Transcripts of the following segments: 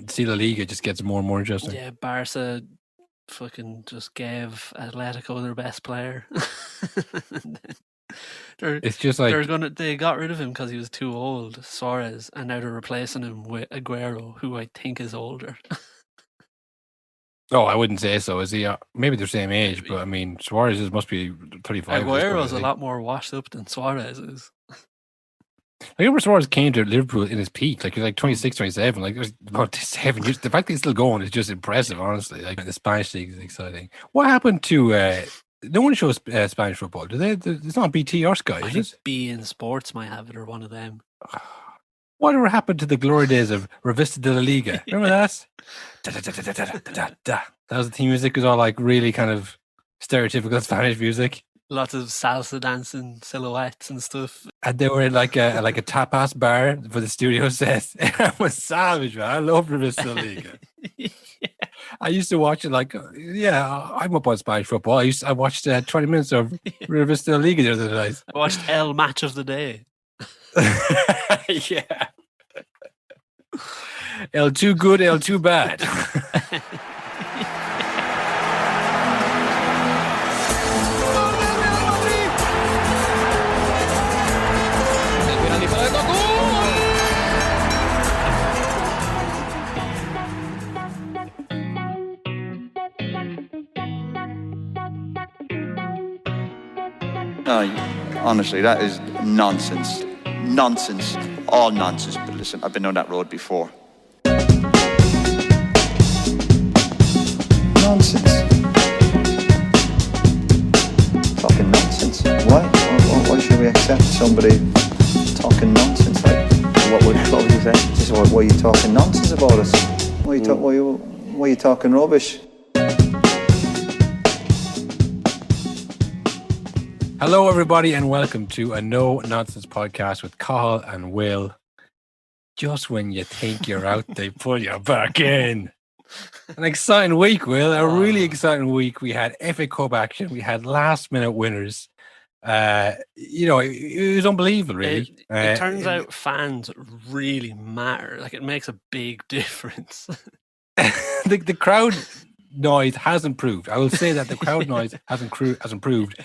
See, La Liga just gets more and more interesting. Yeah, Barca fucking just gave Atletico their best player. And then It's just like, they got rid of him because he was too old, Suarez, and now they're replacing him with Aguero, who I think is older. oh, I wouldn't say so. Is he? Maybe they're same age, but I mean, Suarez must be 35 at this point, Aguero's I a think. lot more washed up than Suarez is. I remember Suarez came to Liverpool in his peak, like he was like 26, 27, like there's about 7 years. The fact that he's still going is just impressive, honestly. Like the Spanish league is exciting. What happened to? No one shows Spanish football. Do they? It's not BT or Sky, I is think it? beIN Sports might have it, or one of them. Whatever happened to the glory days of Revista de la Liga? Remember that? That was the theme music. It was all like really kind of stereotypical Spanish music. Lots of salsa dancing silhouettes and stuff. And they were in like a tapas bar for the studio set. It was savage, man. I love Revista de la Liga. Yeah. I used to watch it like, I'm up on Spanish football. I watched 20 minutes of Revista de la Liga the other night. I watched El Match of the Day. Yeah. El too good, El too bad. Honestly, that is nonsense. Nonsense. All nonsense. But listen, I've been on that road before. Nonsense. Fucking nonsense. Why should we accept somebody talking nonsense? Like, what would you say? Just why are you talking nonsense about us? Why are you talking rubbish? Hello, everybody, and welcome to a No Nonsense podcast with Cathal and Will. Just when you think you're out, they pull you back in. An exciting week, Will. A really exciting week. We had FA Cup action. We had last-minute winners. It was unbelievable, really. It turns out fans really matter. Like, it makes a big difference. The crowd noise has improved. I will say that the crowd noise has improved.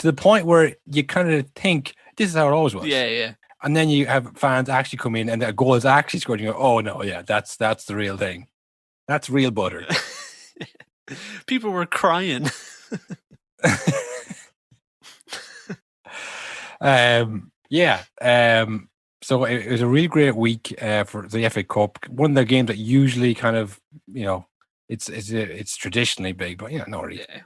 To the point where you kind of think this is how it always was. Yeah. And then you have fans actually come in and the goal is actually scored. And you go, oh no, yeah, that's the real thing. That's real butter. People were crying. So it was a really great week for the FA Cup. One of the games that usually kind of, it's traditionally big, but not really. Yeah.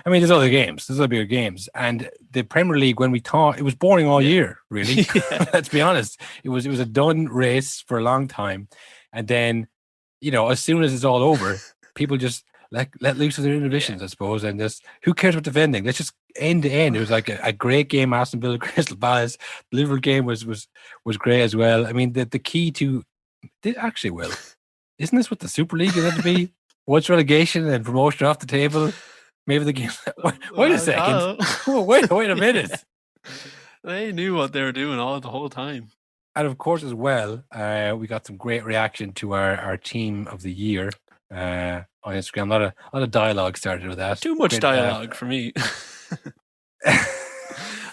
I mean, there's other games. There's other bigger games. And the Premier League, when we thought it was boring all year, really. Let's be honest. It was a done race for a long time. And then, as soon as it's all over, people just let loose of their inhibitions, I suppose. And just, who cares about defending? Let's just end to end. It was like a great game, Aston Villa, Crystal Palace. The Liverpool game was great as well. I mean, the key to... Actually, Will, isn't this what the Super League is going to be? Once relegation and promotion off the table... Maybe the game. Wait a second. Oh, wait a minute. They knew what they were doing the whole time. And of course, as well, we got some great reaction to our team of the year on Instagram. A lot of dialogue started with that. Too much dialogue for me. I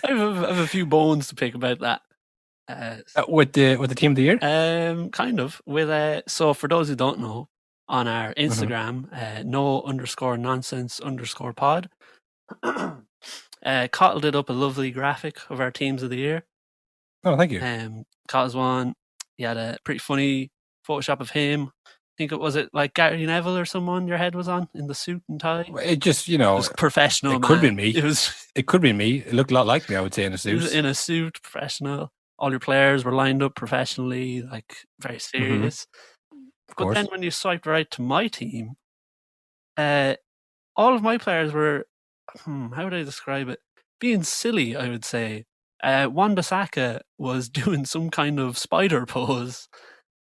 have a few bones to pick about that. With the team of the year? Kind of. So for those who don't know, on our Instagram, no_nonsense_pod. Cottle did up a lovely graphic of our teams of the year. Oh, thank you. Cottle's one. He had a pretty funny Photoshop of him. I think it was like Gary Neville or someone your head was on in the suit and tie. It just, it was professional. It could be me. It could be me. It looked a lot like me, I would say, in a suit. In a suit, professional. All your players were lined up professionally, like very serious. Mm-hmm. But then when you swiped right to my team, all of my players were, how would I describe it? Being silly, I would say. Wan-Bissaka was doing some kind of spider pose.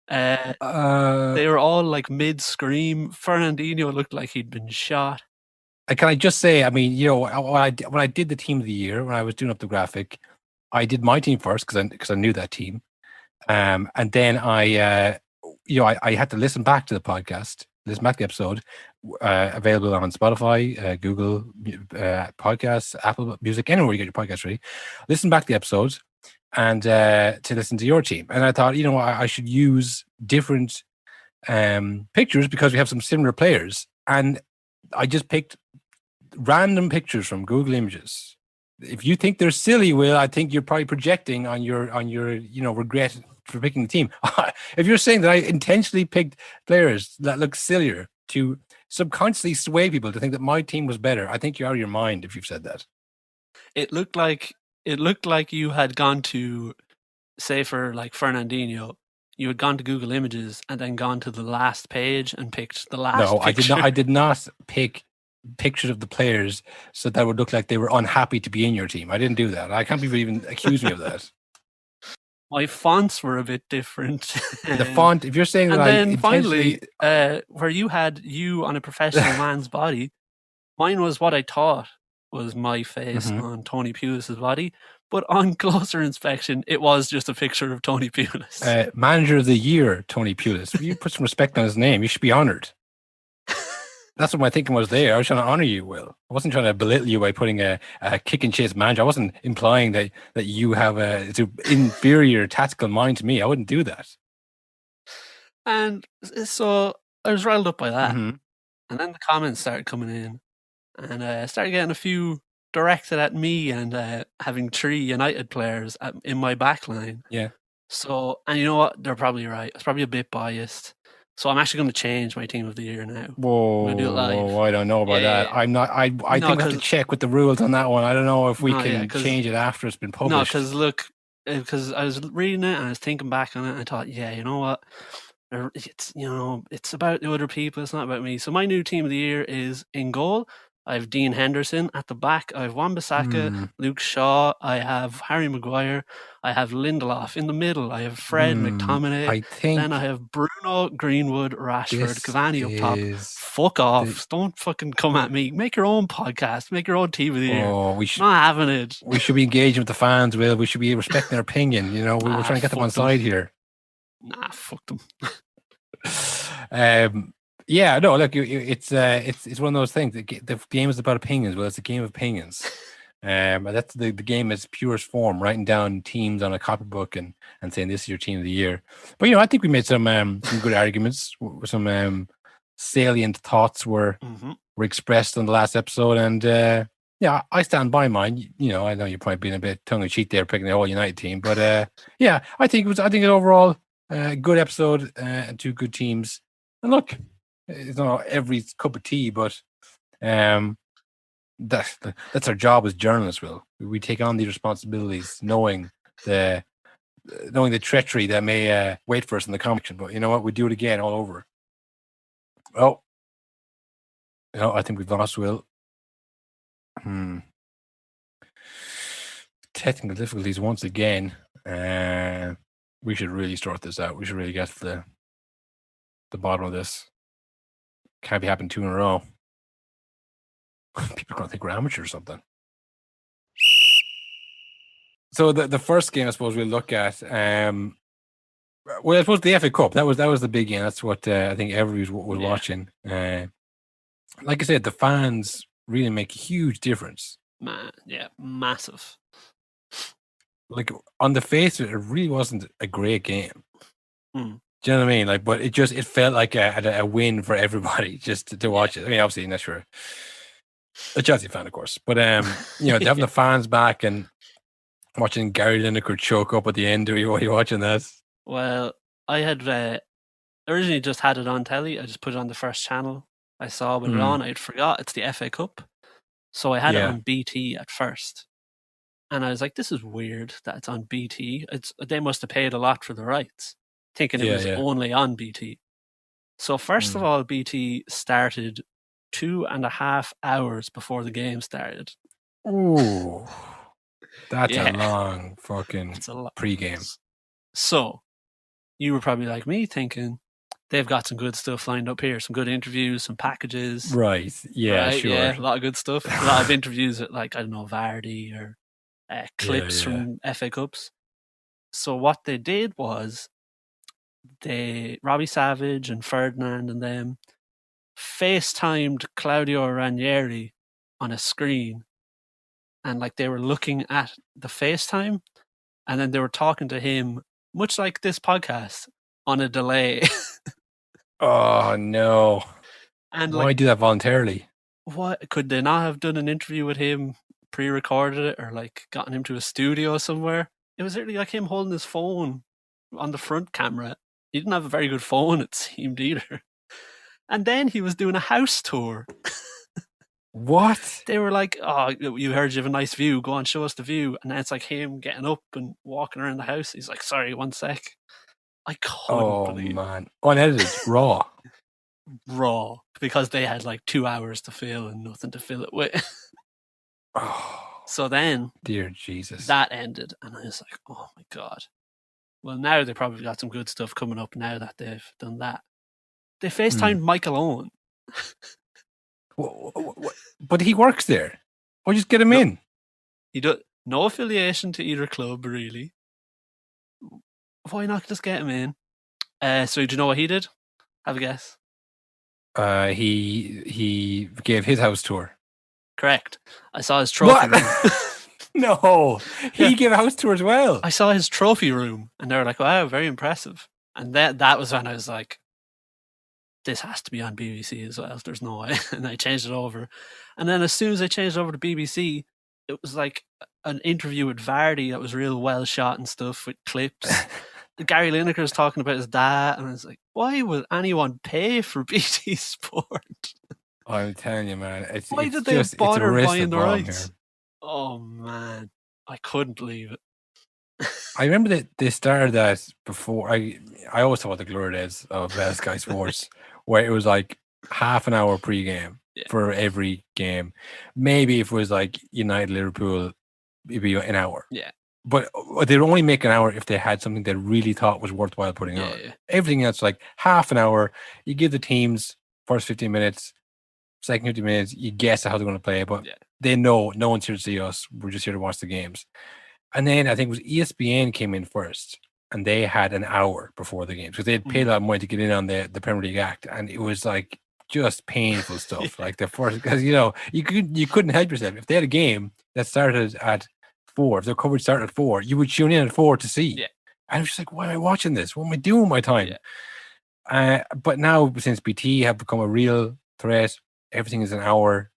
They were all like mid-scream. Fernandinho looked like he'd been shot. Can I just say, I mean, when I did the team of the year, when I was doing up the graphic, I did my team first because I knew that team. And then I... I had to listen back to the podcast, listen back to the episode, available on Spotify, Google Podcasts, Apple Music, anywhere you get your podcast. Really, listen back to the episodes and to listen to your team. And I thought, I should use different pictures because we have some similar players, and I just picked random pictures from Google Images. If you think they're silly, Will, I think you're probably projecting on your regret for picking the team. If you're saying that I intentionally picked players that look sillier to subconsciously sway people to think that my team was better, I think you're out of your mind if you've said that. It looked like you had gone to, say, for like Fernandinho, you had gone to Google Images and then gone to the last page and picked the last. No, picture. I did not pick pictures of the players so that would look like they were unhappy to be in your team. I didn't do that. I can't believe you even accuse me of that. My fonts were a bit different. The font, if you're saying that, and then finally, where you had you on a professional man's body, mine was what I thought was my face on Tony Pulis's body, but on closer inspection, it was just a picture of Tony Pulis. Manager of the Year, Tony Pulis. You put some respect on his name. You should be honoured. That's what my thinking was there. I was trying to honour you, Will. I wasn't trying to belittle you by putting a kick and chase manager. I wasn't implying that you have an inferior tactical mind to me. I wouldn't do that. And so I was riled up by that. And then the comments started coming in. And I started getting a few directed at me and having 3 United players in my back line. Yeah. So, and you know what? They're probably right. It's probably a bit biased. So I'm actually going to change my team of the year now. Whoa, I'm going to do it live. I don't know about that. I'm not. I think we have to check with the rules on that one. I don't know if we can change it after it's been published. No, because look, because I was reading it and I was thinking back on it and I thought, yeah, you know what? It's about the other people. It's not about me. So my new team of the year is in goal. I have Dean Henderson at the back. I have Wan-Bissaka, Luke Shaw. I have Harry Maguire. I have Lindelof in the middle. I have Fred McTominay. Then I have Bruno, Greenwood, Rashford, Cavani up top. Fuck off. Don't fucking come at me. Make your own podcast. Make your own team of the year. Not having it. We should be engaging with the fans, Will. We should be respecting their opinion. We're trying to get them on side here. Nah, fuck them. Yeah, no, look, it's one of those things. The game is about opinions. Well, it's a game of opinions. That's the game in its purest form, writing down teams on a copybook and saying this is your team of the year. But I think we made some good arguments. Some salient thoughts were expressed on the last episode, and I stand by mine. I know you're probably being a bit tongue in cheek there, picking the whole United team, but I think it overall a good episode and 2 good teams. And look, it's not every cup of tea, but that's our job as journalists. Will we take on these responsibilities, knowing the treachery that may wait for us in the competition? But you know what? We do it again, all over. Oh, I think we've lost Will. Technical difficulties once again. We should really sort this out. We should really get to the bottom of this. Can't be happening 2 in a row. People are going to think we're amateur or something. So the first game I suppose we'll look at, I suppose the FA Cup. That was the big game. That's what I think everybody was watching. Like I said, the fans really make a huge difference. Man, yeah, massive. Like on the face of it, it really wasn't a great game. Do you know what I mean? But it felt like a win for everybody just to watch it. I mean, obviously, unless you're a Chelsea fan, of course. But having the fans back and watching Gary Lineker choke up at the end. Are you watching that? Well, I had originally just had it on telly. I just put it on the first channel. I saw it on. I'd forgot it's the FA Cup, so I had it on BT at first. And I was like, this is weird that it's on BT. They must have paid a lot for the rights, thinking it was only on BT. So first of all, BT started 2.5 hours before the game started. Ooh, that's a long fucking pre-game. So you were probably like me thinking, they've got some good stuff lined up here, some good interviews, some packages. Right, yeah, sure. Yeah, a lot of good stuff. A lot of interviews with, like, I don't know, Vardy or clips from FA Cups. So what they did was Robbie Savage and Ferdinand and them FaceTimed Claudio Ranieri on a screen, and like they were looking at the FaceTime, and then they were talking to him, much like this podcast, on a delay. Oh no! And Why like, do that voluntarily? what could they not have done an interview with him, pre-recorded it, or like gotten him to a studio somewhere? It was literally like him holding his phone on the front camera. He didn't have a very good phone, it seemed, either. And then he was doing a house tour. What? They were like, "Oh, you heard you have a nice view. Go on, show us the view." And then it's like him getting up and walking around the house. He's like, "Sorry, 1 sec." I couldn't believe man, unedited, raw. raw, because they had like 2 hours to fill and nothing to fill it with. Oh, So then dear Jesus. that ended, and I was like, "Oh my god." Well, now they probably got some good stuff coming up now that they've done that. They FaceTimed Michael Owen. But he works there. Why just get him in? He does no affiliation to either club, really. Why not just get him in? So do you know what he did? Have a guess. He gave his house tour. Correct. I saw his trophy room. No, he gave a house tour as well. I saw his trophy room, and they were like, "Wow, very impressive." And that was when I was like, "This has to be on BBC as well. There's no way." And I changed it over. And then as soon as I changed it over to BBC, it was like an interview with Vardy that was real well shot and stuff with clips. Gary Lineker was talking about his dad, and I was like, "Why would anyone pay for BT Sport?" I'm telling you, man. Why did they bother buying the rights? Oh man, I couldn't believe it. I remember that they started that before. I always thought the glory days of Sky Sports, where it was like half an hour pre-game for every game. Maybe if it was like United Liverpool, it'd be an hour. Yeah. But they'd only make an hour if they had something they really thought was worthwhile putting on. Yeah. Everything else, like half an hour, you give the teams first 15 minutes, second 50 minutes, you guess how they're going to play, but they know no one's here to see us. We're just here to watch the games. And then I think it was ESPN came in first, and they had an hour before the games because they had paid a lot of money to get in on the Premier League Act, and it was like just painful stuff. Like the first, because you couldn't help yourself. If they had a game that started at 4, if their coverage started at 4, you would tune in at 4 to see. Yeah. And I was just like, why am I watching this? What am I doing with my time? Yeah. But now, since BT have become a real threat, everything is an hour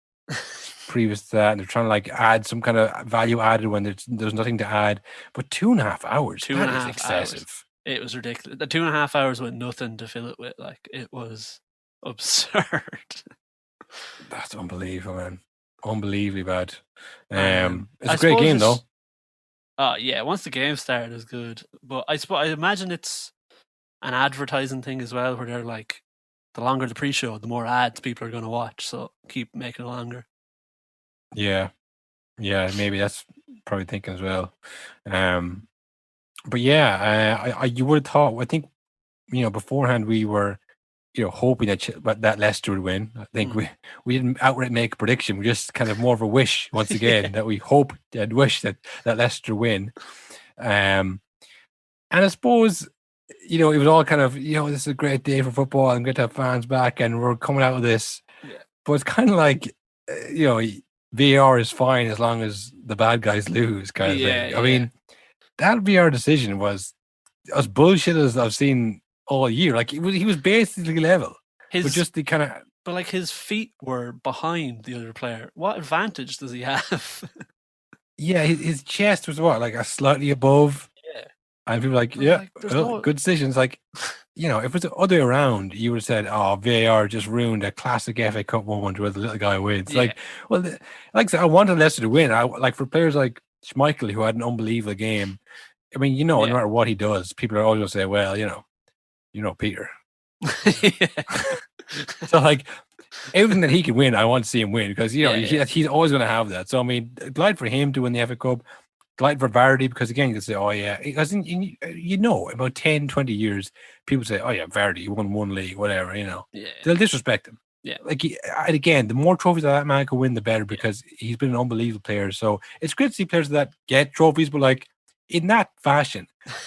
previous to that, and they're trying to like add some kind of value added when there's nothing to add. But 2.5 hours, that is excessive. Hours. It was ridiculous. The 2.5 hours with nothing to fill it with, like it was absurd. That's unbelievable, man. Unbelievably bad. It's a great game though. Oh yeah, once the game started, it was good. But I imagine it's an advertising thing as well, where they're like, the longer the pre-show, the more ads people are going to watch. So keep making it longer. Yeah, maybe that's probably thinking as well. But yeah, you would have thought. I think beforehand we were hoping that Leicester would win. I think we didn't outright make a prediction. We just kind of more of a wish once again that we hope and wish that Leicester win. And I suppose it was all kind of this is a great day for football and great to have fans back, and we're coming out of this. Yeah. But it's kind of like VAR is fine as long as the bad guys lose, kind of thing. I mean, that VAR decision was as bullshit as I've seen all year. Like he was basically level. But just the kind of. But like his feet were behind the other player. What advantage does he have? Yeah, his chest was like a slightly above. Yeah. And people were like, good decisions. Like, if it was the other way around, you would have said, "Oh, VAR just ruined a classic FA Cup moment where the little guy wins." Yeah. Like, well, like I said, I wanted Leicester to win. Like for players like Schmeichel, who had an unbelievable game. I mean, no matter what he does, people are always going to say, "Well, Peter." So, like, everything that he can win, I want to see him win because he's always going to have that. So, I mean, glad for him to win the FA Cup. Glad for Vardy because again you can say, "Oh yeah," because about 10, 20 years, people say, "Oh yeah, Vardy, he won one league, whatever." They'll disrespect him. Yeah, like and again, the more trophies that man can win, the better because he's been an unbelievable player. So it's great to see players that get trophies, but like in that fashion,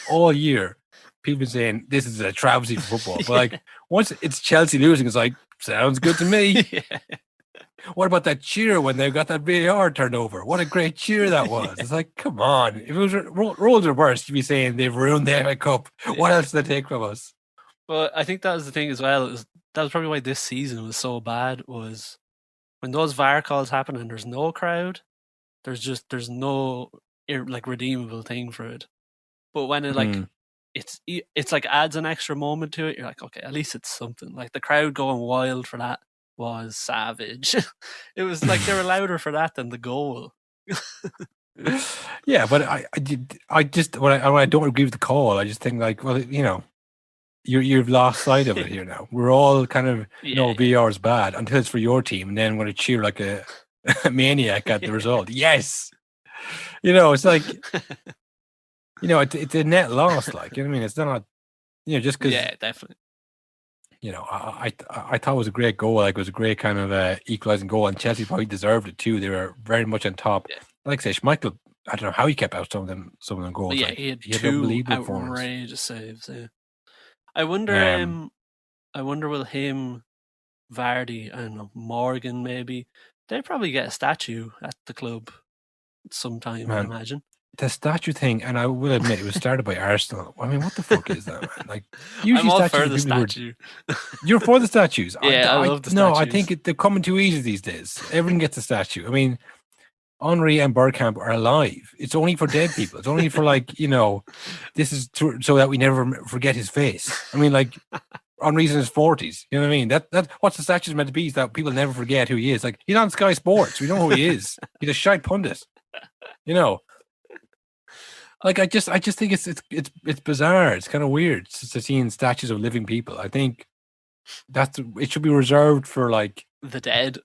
all year, people been saying this is a travesty for football. But like once it's Chelsea losing, it's like sounds good to me. Yeah. What about that cheer when they got that VAR turned over? What a great cheer that was. It's like, come on. If it was roles reversed, you'd be saying they've ruined the FA Cup. What else do they take from us? But I think that was the thing as well. That was probably why this season was so bad, was when those VAR calls happen and there's no crowd, there's no like redeemable thing for it. But when it like it's like adds an extra moment to it, you're like, okay, at least it's something. Like the crowd going wild for that was savage. It was like they were louder for that than the goal. Yeah, but I just when I don't agree with the call, I just think like, well, you know, you've lost sight of it here now. We're all kind of VAR is bad until it's for your team, and then I'm going to cheer like a maniac at the result. Yes, you know, it's like, you know, it's a net loss. Like, you know what I mean? It's not, you know, just because. Yeah, definitely. You know, I thought it was a great goal. Like, it was a great kind of equalizing goal, and Chelsea probably deserved it too. They were very much on top. Yeah. Like I say, Schmeichel, I don't know how he kept out some of them goals. But yeah, like, he had two outrageous saves. Yeah. I wonder will him, Vardy, and Morgan maybe, they probably get a statue at the club sometime, I imagine. The statue thing, and I will admit, it was started by Arsenal. I mean, what the fuck is that, man? Like, usually I'm all for the statue. You're for the statues? Yeah, I love the statues. No, I think they're coming too easy these days. Everyone gets a statue. I mean, Henry and Bergkamp are alive. It's only for dead people. It's only for, like, you know, this is so that we never forget his face. I mean, like, Henry's in his 40s. You know what I mean? That what's the statue's meant to be, is that people never forget who he is. Like, he's on Sky Sports. We know who he is. He's a shite pundit. You know. Like, I just think it's bizarre. It's kind of weird to seeing statues of living people. I think it should be reserved for, like, the dead.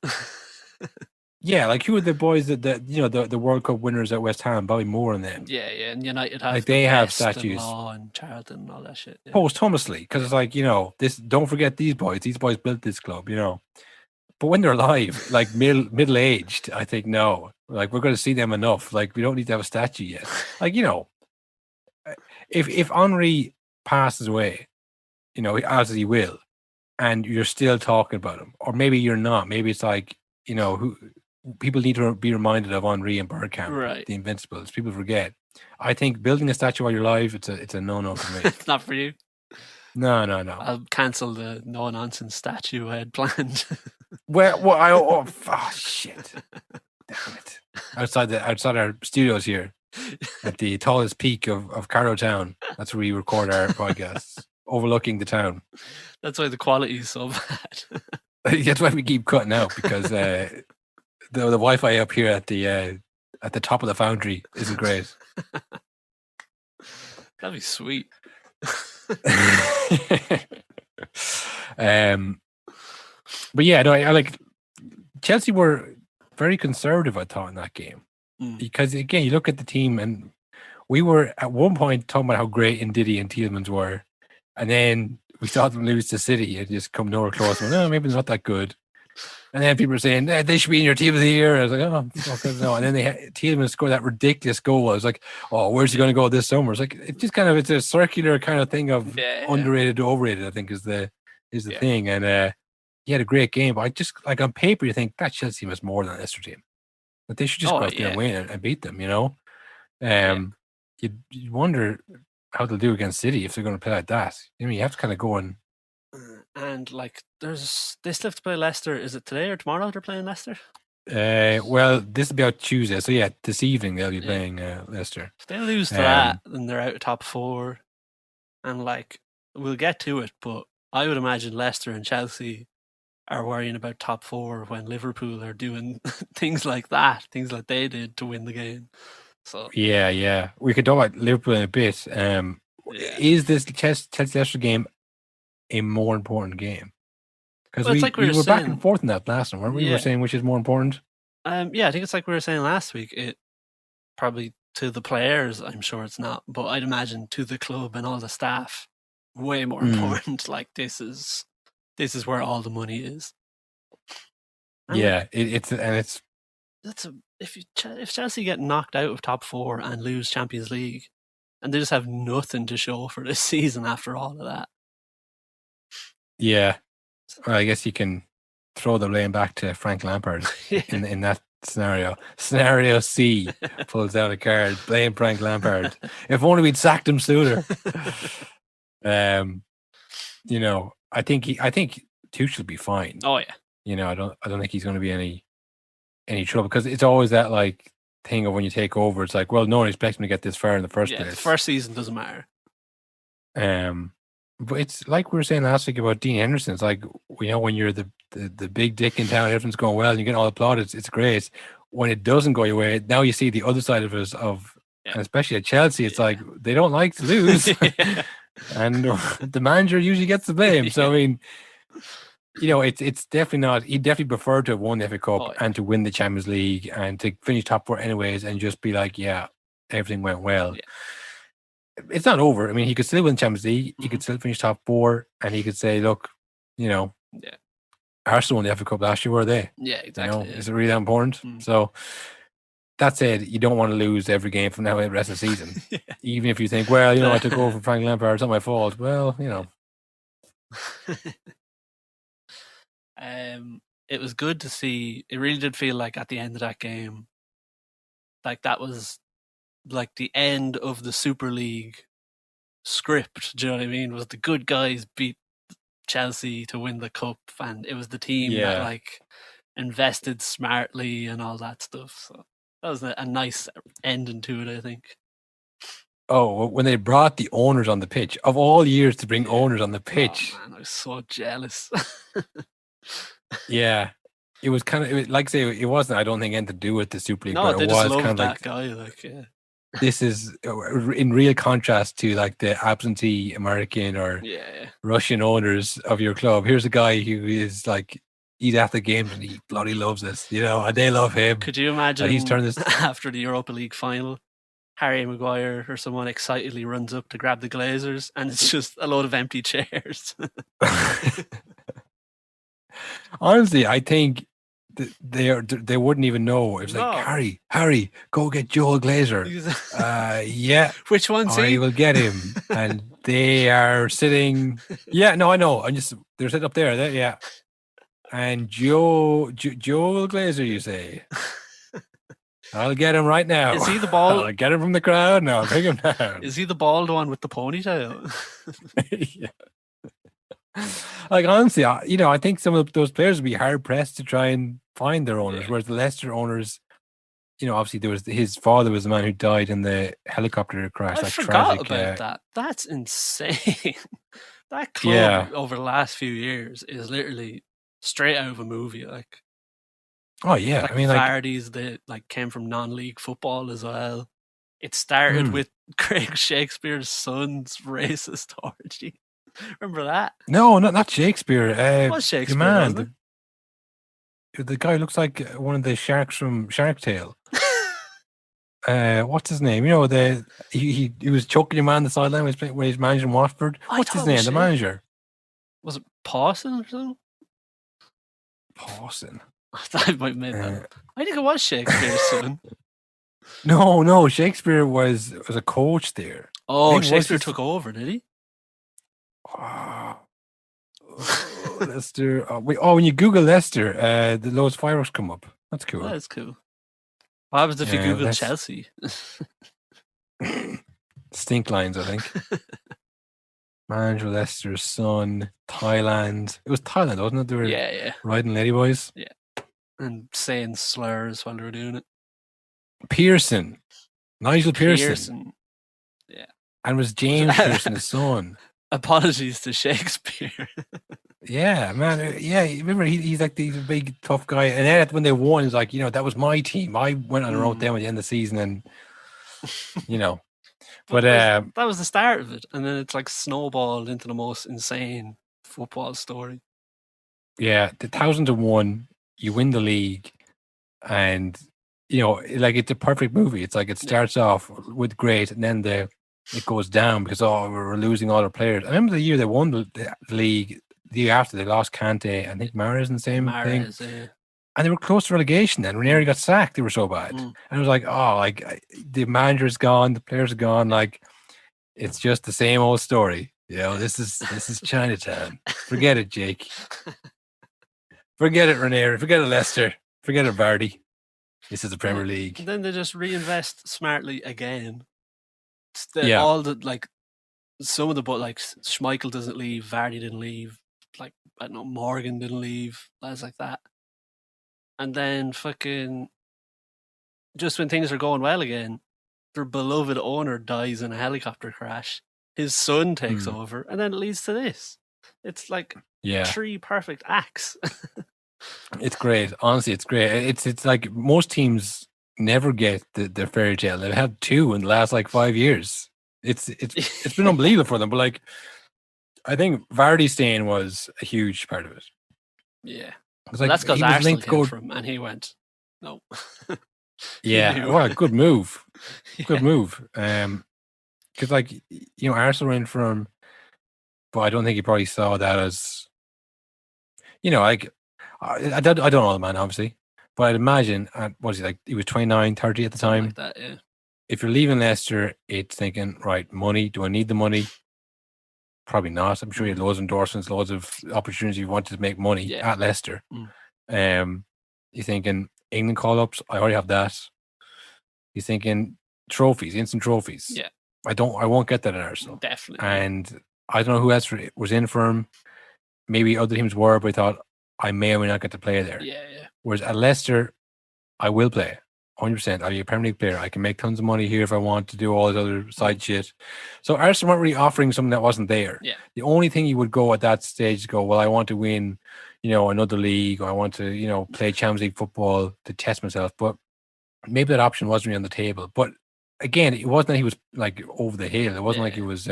Yeah, like, who are the boys that you know, the World Cup winners at West Ham, Bobby Moore and them? Yeah, and United have, like, they have statues, statues, and Charlton and all that shit. Yeah. Posthumously, because it's like, you know, this. Don't forget these boys. These boys built this club, you know. But when they're alive, like middle aged, I think no. Like, we're going to see them enough. Like, we don't need to have a statue yet. Like, you know, if Henry passes away, you know, as he will, and you're still talking about him, or maybe you're not. Maybe it's like, you know, people need to be reminded of Henry and Bergkamp, right? The Invincibles. People forget. I think building a statue while you're alive, it's a no for me. It's not for you. No. I'll cancel the no nonsense statue I had planned. Well, shit! Damn it! Outside our studios here, at the tallest peak of Carrow Town, that's where we record our podcasts, overlooking the town. That's why the quality is so bad. That's why we keep cutting out, because the Wi-Fi up here at the top of the foundry isn't great. That'd be sweet. But yeah, no, I like, Chelsea were very conservative, I thought, in that game, because again, you look at the team, and we were at one point talking about how great Ndidi and Tielemans were, and then we saw them lose to City and just come nowhere close. Well, no, maybe they're not that good. And then people were saying, they should be in your team of the year. I was like, oh, okay, no. And then Tielemans scored that ridiculous goal. I was like, oh, where's he going to go this summer? It's like, it's a circular kind of thing of underrated to overrated, I think, is the thing. And he had a great game, but I just, like, on paper, you think that Chelsea team is more than a Leicester team. But they should just go out there and win and beat them, you know? You wonder how they'll do against City if they're going to play like that. I mean, you have to kind of go and like, they still have to play Leicester. Is it today or tomorrow they're playing Leicester? Well, this will be out Tuesday, so yeah, this evening they'll be playing Leicester. If they lose to that, then they're out of top four, and like, we'll get to it, but I would imagine Leicester and Chelsea are worrying about top four when Liverpool are doing things like that, things like they did to win the game. So yeah, we could talk about Liverpool in a bit. Is this Chelsea-Leicester game a more important game? Because we were back and forth in that last one, weren't we? We were saying which is more important. Yeah, I think it's like we were saying last week. It probably, to the players, I'm sure it's not, but I'd imagine to the club and all the staff, way more important. Like, this is where all the money is. And if Chelsea get knocked out of top four and lose Champions League, and they just have nothing to show for this season after all of that. Yeah. Well, I guess you can throw the blame back to Frank Lampard Yeah. in that scenario. Scenario C pulls out a card. Blame Frank Lampard. If only we'd sacked him sooner. You know, I think Tuchel will be fine. Oh yeah. You know, I don't think he's going to be any trouble, because it's always that like thing of when you take over, it's like, well, no one expects him to get this far in the first place. The first season doesn't matter. But it's like we were saying last week about Dean Henderson. It's like, you know, when you're the big dick in town, everything's going well, and you get all applauded. It's great. When it doesn't go your way, now you see the other side of it. And especially at Chelsea, it's like they don't like to lose, and the manager usually gets the blame. So I mean, you know, it's definitely not. He'd definitely prefer to have won the FA Cup and to win the Champions League and to finish top 4 anyways, and just be like, yeah, everything went well. Yeah. It's not over. I mean, he could still win the Champions League. He could still finish top 4, and he could say, look, you know, Arsenal won the FA Cup last year. Were they? Yeah, exactly. You know, is it really that important? So that said, you don't want to lose every game from now to the rest of the season. Even if you think, well, you know, I took over from Frank Lampard, it's not my fault. Well, you know. It was good to see. It really did feel like at the end of that game, like that was like the end of the Super League script. Do you know what I mean? Was the good guys beat Chelsea to win the cup, and it was the team that like invested smartly and all that stuff. So that was a nice ending to it, I think. Oh, when they brought the owners on the pitch, of all years to bring owners on the pitch. Oh, man, I was so jealous. Yeah. It was kind of, like I say, it wasn't, I don't think, anything to do with the Super League. No, but they it just was loved kind of that like, guy. Like, yeah. This is in real contrast to like the absentee American or Russian owners of your club. Here's a guy who is like, he's at the games and he bloody loves this, you know, and they love him. Could you imagine he's turned this after the Europa League final, Harry Maguire or someone excitedly runs up to grab the Glazers and it's just a load of empty chairs? Honestly, I think they wouldn't even know. It's like, Harry, go get Joel Glazer. Yeah. Which one's he? I will get him. And they are sitting. Yeah, no, I know. They're sitting up there. Yeah. And Joel Glazer, you say? I'll get him right now. Is he the bald? I'll get him from the crowd. No, I'll bring him down. Is he the bald one with the ponytail? Yeah. Like, honestly, you know, I think some of those players would be hard pressed to try and find their owners. Whereas the Leicester owners, you know, obviously his father was the man who died in the helicopter crash. I forgot about that. That's insane. That club over the last few years is literally straight out of a movie. Like, oh yeah, like I mean, Vardy's that like came from non-league football as well. It started with Craig Shakespeare's son's racist orgy. Remember that? No, not Shakespeare. It was Shakespeare, man, the guy looks like one of the sharks from Shark Tale. What's his name? You know, he was choking your man on the sideline when he's managing Watford. What's his name? The manager. Was it Pawson or something? Pawson. I thought I might have made that up. I think it was Shakespeare's son. No, Shakespeare was a coach there. Oh, Shakespeare took over, did he? Leicester. When you Google Leicester, the loads of fireworks come up. That's cool. That's cool. What happens if you Google Chelsea? Stink lines, I think. Manager Leicester's son, Thailand. It was Thailand, wasn't it? They were riding ladyboys. Yeah. And saying slurs while they were doing it. Nigel Pearson. Yeah. And was James Pearson his son. Apologies to Shakespeare. Yeah, man. Yeah, remember he's like the big tough guy. And then when they won, he's like, you know, that was my team. I went on and wrote them at the end of the season, and you know. But that was the start of it, and then it's like snowballed into the most insane football story. Yeah, the 1,001, you win the league, and you know, like it's a perfect movie. It's like it starts off with great, and then it goes down because we're losing all our players. I remember the year they won the league. The year after they lost Kante, I think Mahrez in the same thing. Yeah. And they were close to relegation then. Ranieri got sacked. They were so bad. And it was like, the manager's gone, the players are gone. Like, It's just the same old story. This is Chinatown. Forget it, Jake. Forget it, Ranieri. Forget it, Leicester. Forget it, Vardy. This is the Premier League. And then they just reinvest smartly again. Yeah. Some of the Schmeichel doesn't leave, Vardy didn't leave, I don't know, Morgan didn't leave, lads like that. And then fucking just when things are going well again, their beloved owner dies in a helicopter crash. His son takes over, and then it leads to this. It's like 3 perfect acts. It's great. Honestly, it's great. It's like most teams never get the fairy tale. They've had 2 in the last 5 years. It's been unbelievable for them. But I think Vardy staying was a huge part of it. Yeah, that's because Arsenal came from, and he went no. Yeah, well, good move. Good move. Because Arsenal went from, but I don't think he probably saw that as, I don't know the man obviously, but I'd imagine what was he he was 29, 30 at the time. Like that, yeah. If you're leaving Leicester, it's thinking, right, money. Do I need the money? Probably not. I'm sure you had loads of endorsements, loads of opportunities you wanted to make money at Leicester. You're thinking England call-ups. I already have that. You're thinking trophies, instant trophies. Yeah. I won't get that at Arsenal. Definitely. And I don't know who else was in for him. Maybe other teams were, but I thought I may or may not get to play there. Yeah. Whereas at Leicester, I will play 100%. I'll be a Premier League player. I can make tons of money here if I want to do all this other side shit. So Arsenal weren't really offering something that wasn't there. Yeah. The only thing you would go at that stage is go, well, I want to win, another league, or I want to, play Champions League football to test myself. But maybe that option wasn't really on the table. But again, it wasn't that he was over the hill. It wasn't like he was,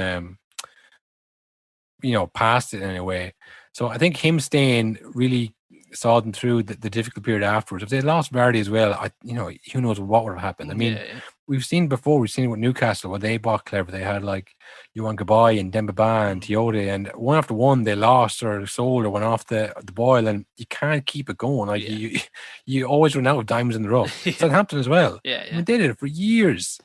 past it in any way. So I think him staying really saw them through the difficult period afterwards. If they lost Vardy as well, who knows what would have happened. I mean, we've seen it with Newcastle when they bought Clever. They had Yohan Gabai and Dembaba and Tiote, and one after one they lost or sold or went off the boil, and you can't keep it going. You always run out of diamonds in the rough. Southampton as well. Yeah. I mean, they did it for years,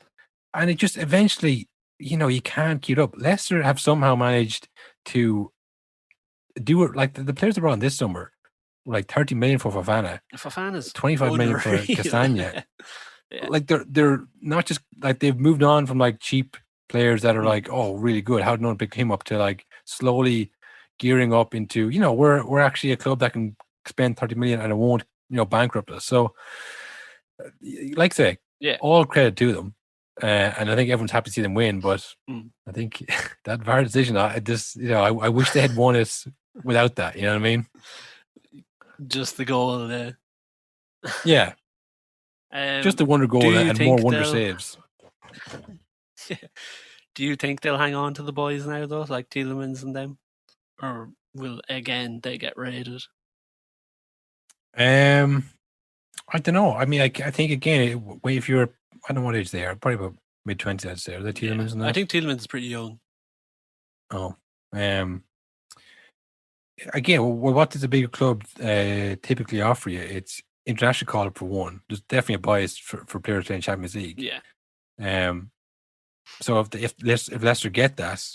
and it just eventually, you can't keep it up. Leicester have somehow managed to do it. The players they brought in this summer, 30 million for Fofana. Fofana's 25 million for Castagna. They're not just they've moved on from cheap players that are really good. How did no one pick him up to slowly gearing up into, we're actually a club that can spend 30 million and it won't, bankrupt us. So all credit to them. And I think everyone's happy to see them win, but I think that VAR decision, I wish they had won it without that. You know what I mean? Just the goal there. Yeah. Just the wonder goal and more wonder saves. Do you think they'll hang on to the boys now, though, like Tielemans and them? Or will, again, they get raided? I don't know. I mean, I think, again, if you're, I don't know what age they are, probably about mid-20s, I'd say. Are they Tielemans and that? I think Tielemans is pretty young. Oh. Again, well, what does a bigger club typically offer you? It's international call-up for one. There's definitely a bias for players playing Champions League. Yeah. So if Leicester get that,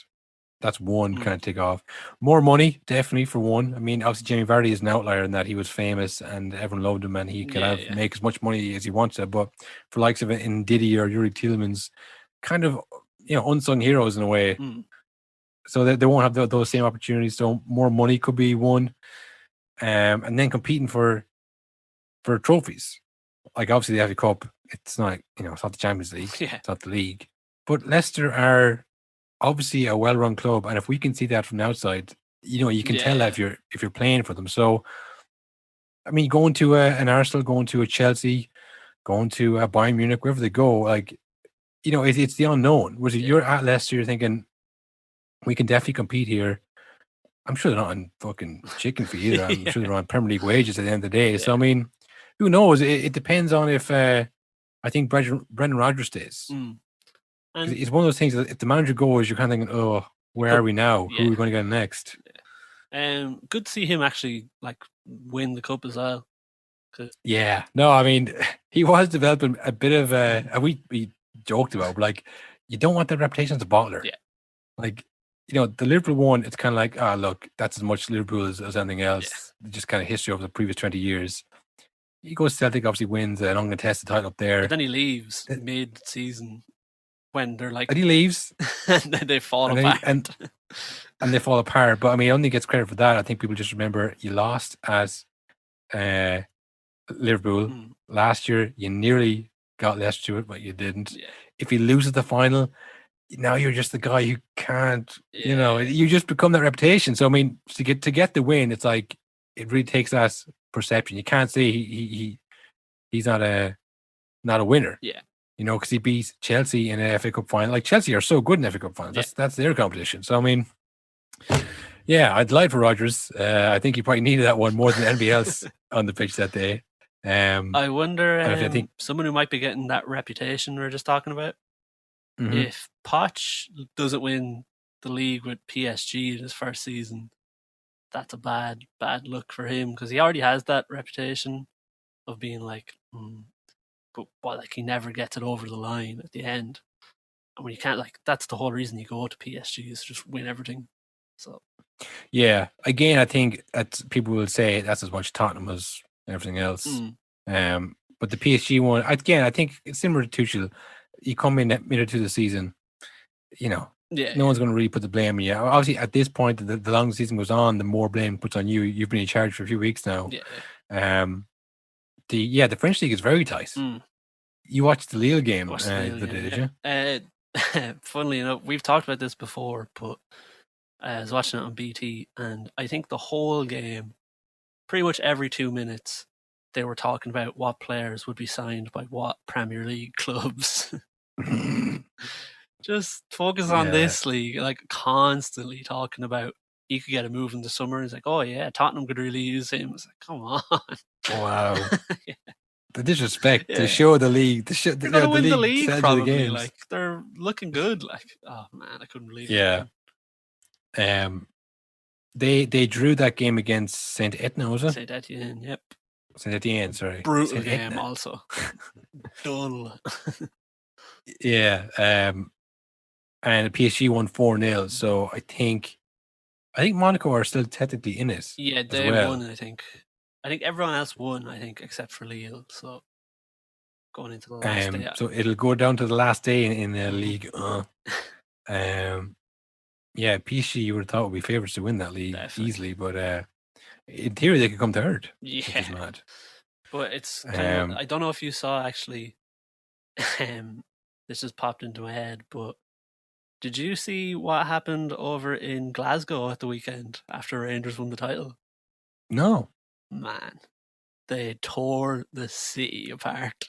that's one kind of tick off. More money, definitely, for one. I mean, obviously Jamie Vardy is an outlier in that he was famous and everyone loved him and he could make as much money as he wants to. But for likes of Ndidi or Yuri Tielemans, kind of unsung heroes in a way. So they won't have those same opportunities. So more money could be one, and then competing for trophies. Obviously the FA Cup, it's not it's not the Champions League, it's not the league. But Leicester are obviously a well-run club, and if we can see that from the outside, you can tell that if you're playing for them. So, I mean, going to an Arsenal, going to a Chelsea, going to a Bayern Munich, wherever they go, it's the unknown. Whereas if you're at Leicester, you're thinking, we can definitely compete here. I'm sure they're not on fucking chicken feed either. I'm sure they're on Premier League wages at the end of the day. So, I mean, who knows? It depends on if I think Brendan Rodgers stays. And it's one of those things that if the manager goes, you're kind of thinking, oh, where are we now? Who are we going to get next? Good to see him actually win the cup as well. Yeah. No, I mean, he was developing a bit of we joked about, but you don't want that reputation as a bottler. Yeah. Like, the Liverpool one, it's kind of like, look, that's as much Liverpool as anything else. Just kind of history over the previous 20 years. He goes Celtic, obviously wins an uncontested title up there. But then he leaves mid-season when they're like... And he leaves. And then they fall apart. And they fall apart. But, I mean, I don't think he gets credit for that. I think people just remember you lost as Liverpool. Last year, you nearly got Leicester to it, but you didn't. Yeah. If you lose at the final, now you're just the guy who can't, you just become that reputation. So, I mean, to get the win, it's like, it really takes that perception. You can't say he's not a winner. Yeah. Because he beat Chelsea in an FA Cup final. Like, Chelsea are so good in FA Cup finals. That's their competition. So, I mean, yeah, I'd like for Rodgers. I think he probably needed that one more than anybody else on the pitch that day. I wonder, I think someone who might be getting that reputation we were just talking about, if Poch doesn't win the league with PSG in his first season, that's a bad look for him, because he already has that reputation of being like, but like he never gets it over the line at the end. And when you can't, like, that's the whole reason you go to PSG, is just win everything. So yeah, again, I think people will say that's as much Tottenham as everything else. But the PSG one, again, I think it's similar to Tuchel. You come in midway through the season, no one's going to really put the blame on you. Obviously, at this point, the longer the season goes on, the more blame puts on you. You've been in charge for a few weeks now. The French league is very tight. You watched the Lille game did you? Funnily enough, we've talked about this before, but I was watching it on BT, and I think the whole game, pretty much every 2 minutes, they were talking about what players would be signed by what Premier League clubs. Just focus on this league, like constantly talking about he could get a move in the summer. It's like, oh yeah, Tottenham could really use him. It's like, come on. Wow. The disrespect to show the league. They're going to win the league probably. Like, they're looking good. Like, oh man, I couldn't believe it. Yeah. They drew that game against Saint Etienne, was it? Saint Etienne, yep. Saint Etienne, sorry. Brutal game also. Dull. Yeah. And PSG won 4-0. So I think Monaco are still technically in it. Yeah, they won, I think. I think everyone else won, except for Lille. So going into the last day. So it'll go down to the last day in the league. Yeah, PSG you would have thought would be favourites to win that league easily, but in theory they could come third. Yeah, which is mad. But it's kind of, I don't know if you saw actually. This just popped into my head, but did you see what happened over in Glasgow at the weekend after Rangers won the title? No. Man, they tore the city apart.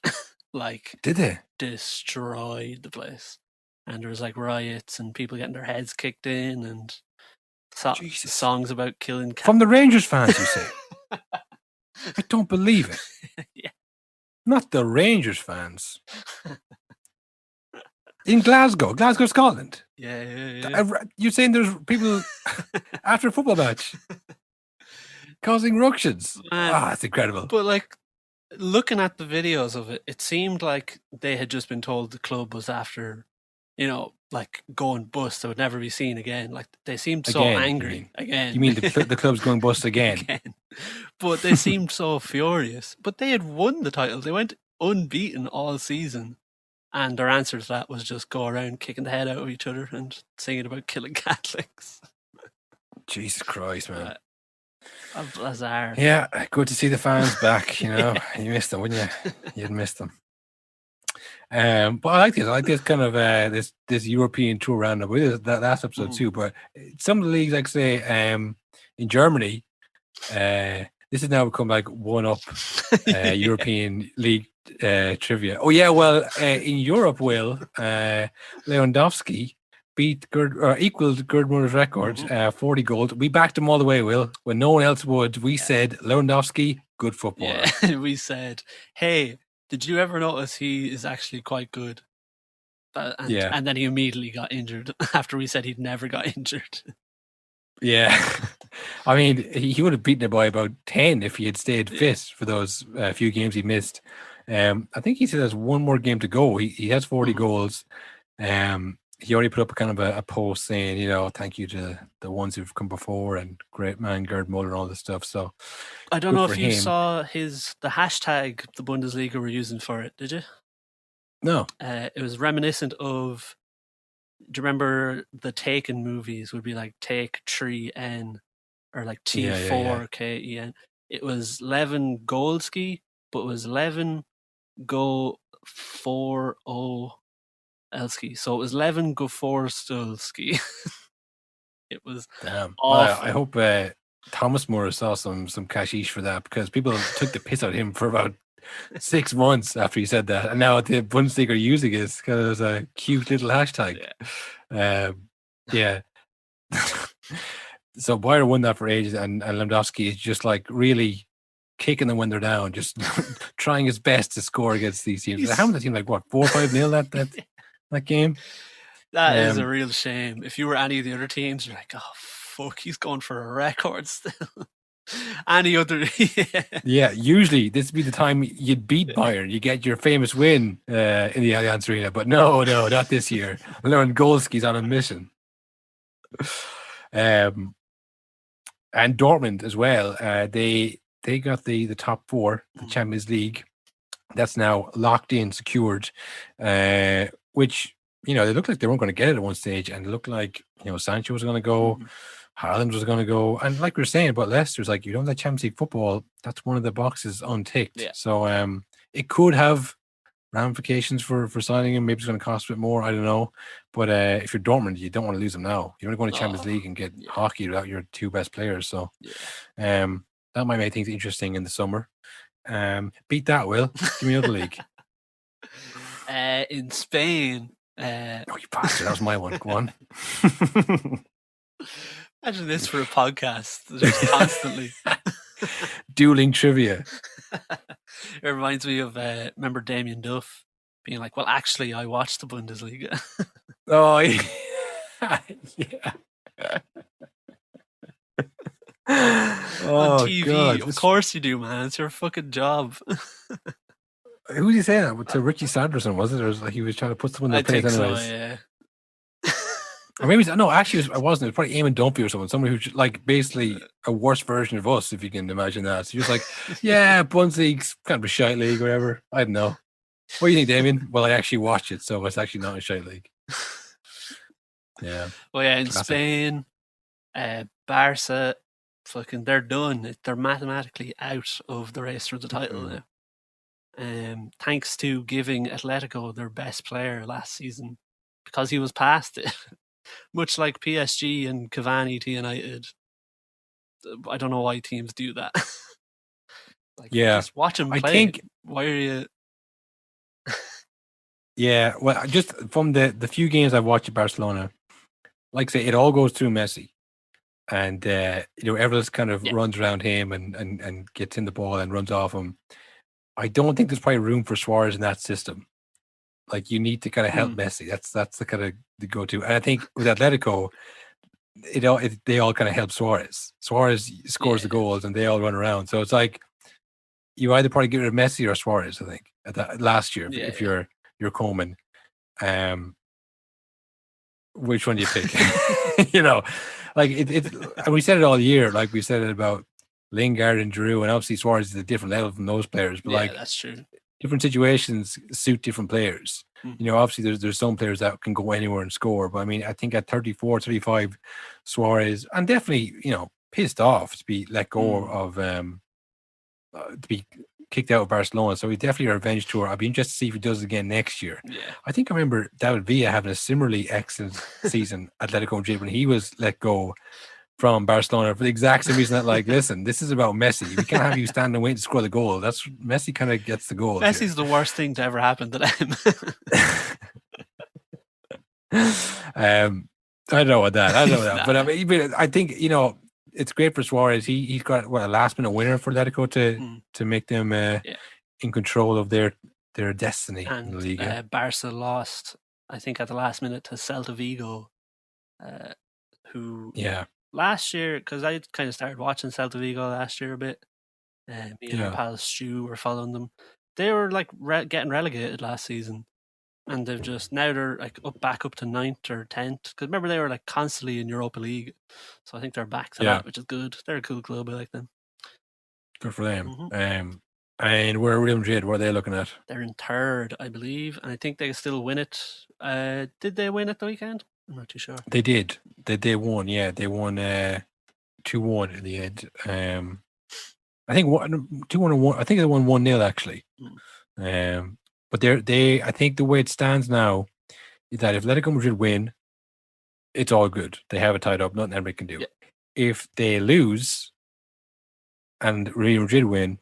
Like, did they? Destroyed the place. And there was like riots and people getting their heads kicked in and songs about killing cats. From the Rangers fans, you say? I don't believe it. Yeah. Not the Rangers fans. In Glasgow, Scotland. Yeah. You're saying there's people after a football match causing ructions? That's incredible. But like, looking at the videos of it, it seemed like they had just been told the club was after, like going bust. They would never be seen again. Like, they seemed so angry again. You mean the club's going bust again? But they seemed so furious. But they had won the title. They went unbeaten all season. And their answer to that was just go around kicking the head out of each other and singing about killing Catholics. Jesus Christ, man. Bizarre. Yeah, good to see the fans back, You missed them, wouldn't you? You'd miss them. But I like this kind of this European tour roundup. We did that last episode too, but some of the leagues, like say in Germany, this has now become like one-up European league trivia. Oh yeah, well in Europe, Lewandowski equaled Gerd Muller's record, 40 goals. We backed him all the way, Will, when no one else would. We said Lewandowski, good footballer. Yeah, we said, hey, did you ever notice he is actually quite good? And then he immediately got injured after we said he'd never got injured. Yeah. I mean, he would have beaten it by about 10 if he had stayed fit for those few games he missed. I think he still has one more game to go. He has 40 goals. he already put up a kind of a post saying, thank you to the ones who've come before and great man Gerd Muller and all this stuff. So I don't good know for if you him. saw the hashtag the Bundesliga were using for it. Did you? No. It was reminiscent of. Do you remember the Taken movies would be like Take 3N or like T4KEN? It was Levin Golski, but it was Levin Go 4-0 Elski. So it was Levin Go 4 Stulski. It was damn. awful. I hope Thomas Moore saw some cashish for that, because people took the piss out of him for about 6 months after he said that, and now the Bundesliga are using it because it was a cute little hashtag. Yeah. So Bayern won that for ages, and Lewandowski is just like really kicking them when they're down, just trying his best to score against these teams. How many teams, like what, 4 or 5-0 that game? That is a real shame. If you were any of the other teams, you're like, oh fuck, he's going for a record still. Any other, yeah. Usually this would be the time you'd beat Bayern. You get your famous win in the Allianz Arena, but no, not this year. Lewandowski's on a mission. And Dortmund as well. They got the top 4, the Champions League. That's now locked in, secured. Which they looked like they weren't going to get it at one stage, and it looked like Sancho was going to go. Haaland was going to go, and like we were saying about Leicester's, like that Champions League football, that's one of the boxes unticked. Yeah. So it could have ramifications for signing him. Maybe it's going to cost a bit more. I don't know. But if you're Dortmund, you don't want to lose him now. You want to go into Champions League and get hockey without your 2 best players. So that might make things interesting in the summer. Beat that, Will. Give me another league. In Spain. Oh, you bastard. That was my one. Go on. Imagine this for a podcast, just constantly. Dueling trivia. It reminds me of, remember Damien Duff being like, well, actually, I watched the Bundesliga. Oh, yeah. On TV. God. Of course you do, man. It's your fucking job. Who did he say that? To Richie Sanderson, was it? Or was he was trying to put someone in the place anyways? So, yeah. Or maybe no, actually, it wasn't. It was probably Eamon Dunphy or someone. Somebody who's like basically a worse version of us, if you can imagine that. So you're just like, yeah, Bundesliga's kind of a shite league, or whatever. I don't know. What do you think, Damien? Well, I actually watched it, so it's actually not a shite league. Yeah. Well, yeah, in Spain, Barca, fucking, they're done. They're mathematically out of the race for the title now. Thanks to giving Atletico their best player last season, because he was past it. Much like PSG and Cavani to United. I don't know why teams do that. Just watch him play. I think, why are you... Yeah, well, just from the few games I've watched at Barcelona, like I say, it all goes through Messi. And, everyone kind of runs around him and gets in the ball and runs off him. I don't think there's probably room for Suarez in that system. Like, you need to kind of help Messi. That's the kind of the go-to. And I think with Atletico, they all kind of help Suarez. Suarez scores the goals and they all run around. So it's like you either probably get rid of Messi or Suarez, I think, last year, if you're Koeman. Which one do you pick? Like and we said it all year. Like we said it about Lingard and Giroud, and obviously Suarez is a different level from those players. But that's true. Different situations suit different players. Obviously there's some players that can go anywhere and score. But I mean, I think at 34, 35, Suarez, and definitely, pissed off to be let go of, to be kicked out of Barcelona. So he definitely a revenge tour. I'd be interested to see if he does it again next year. Yeah. I think I remember David Villa having a similarly excellent season at Atletico Madrid when he was let go from Barcelona for the exact same reason that, like, listen, this is about Messi. We can't have you stand and wait to score the goal. That's Messi kind of gets the goal. Messi's the worst thing to ever happen to them. I don't know about that. But I mean, I think, it's great for Suarez. He's got a last minute winner for Atletico to make them in control of their destiny in the league. Barca lost, I think, at the last minute to Celta Vigo, who last year, because I kind of started watching Celta Vigo last year a bit. Me and our pal Stu were following them. They were like getting relegated last season, and they've just now they're like back up to 9th or 10th. Because remember they were like constantly in Europa League, so I think they're back to that, which is good. They're a cool club. I like them. Good for them. And where Real Madrid? What are they looking at? They're in 3rd, I believe, and I think they still win it. Did they win at the weekend? I'm not too sure. They did. They won. Yeah, they won 2-1 in the end. I think 2-1 or 1. I think they won 1-0 actually. But they I think the way it stands now is that if Atletico Madrid win, it's all good. They have it tied up. Nothing anybody can do. Yeah. If they lose and Real Madrid win,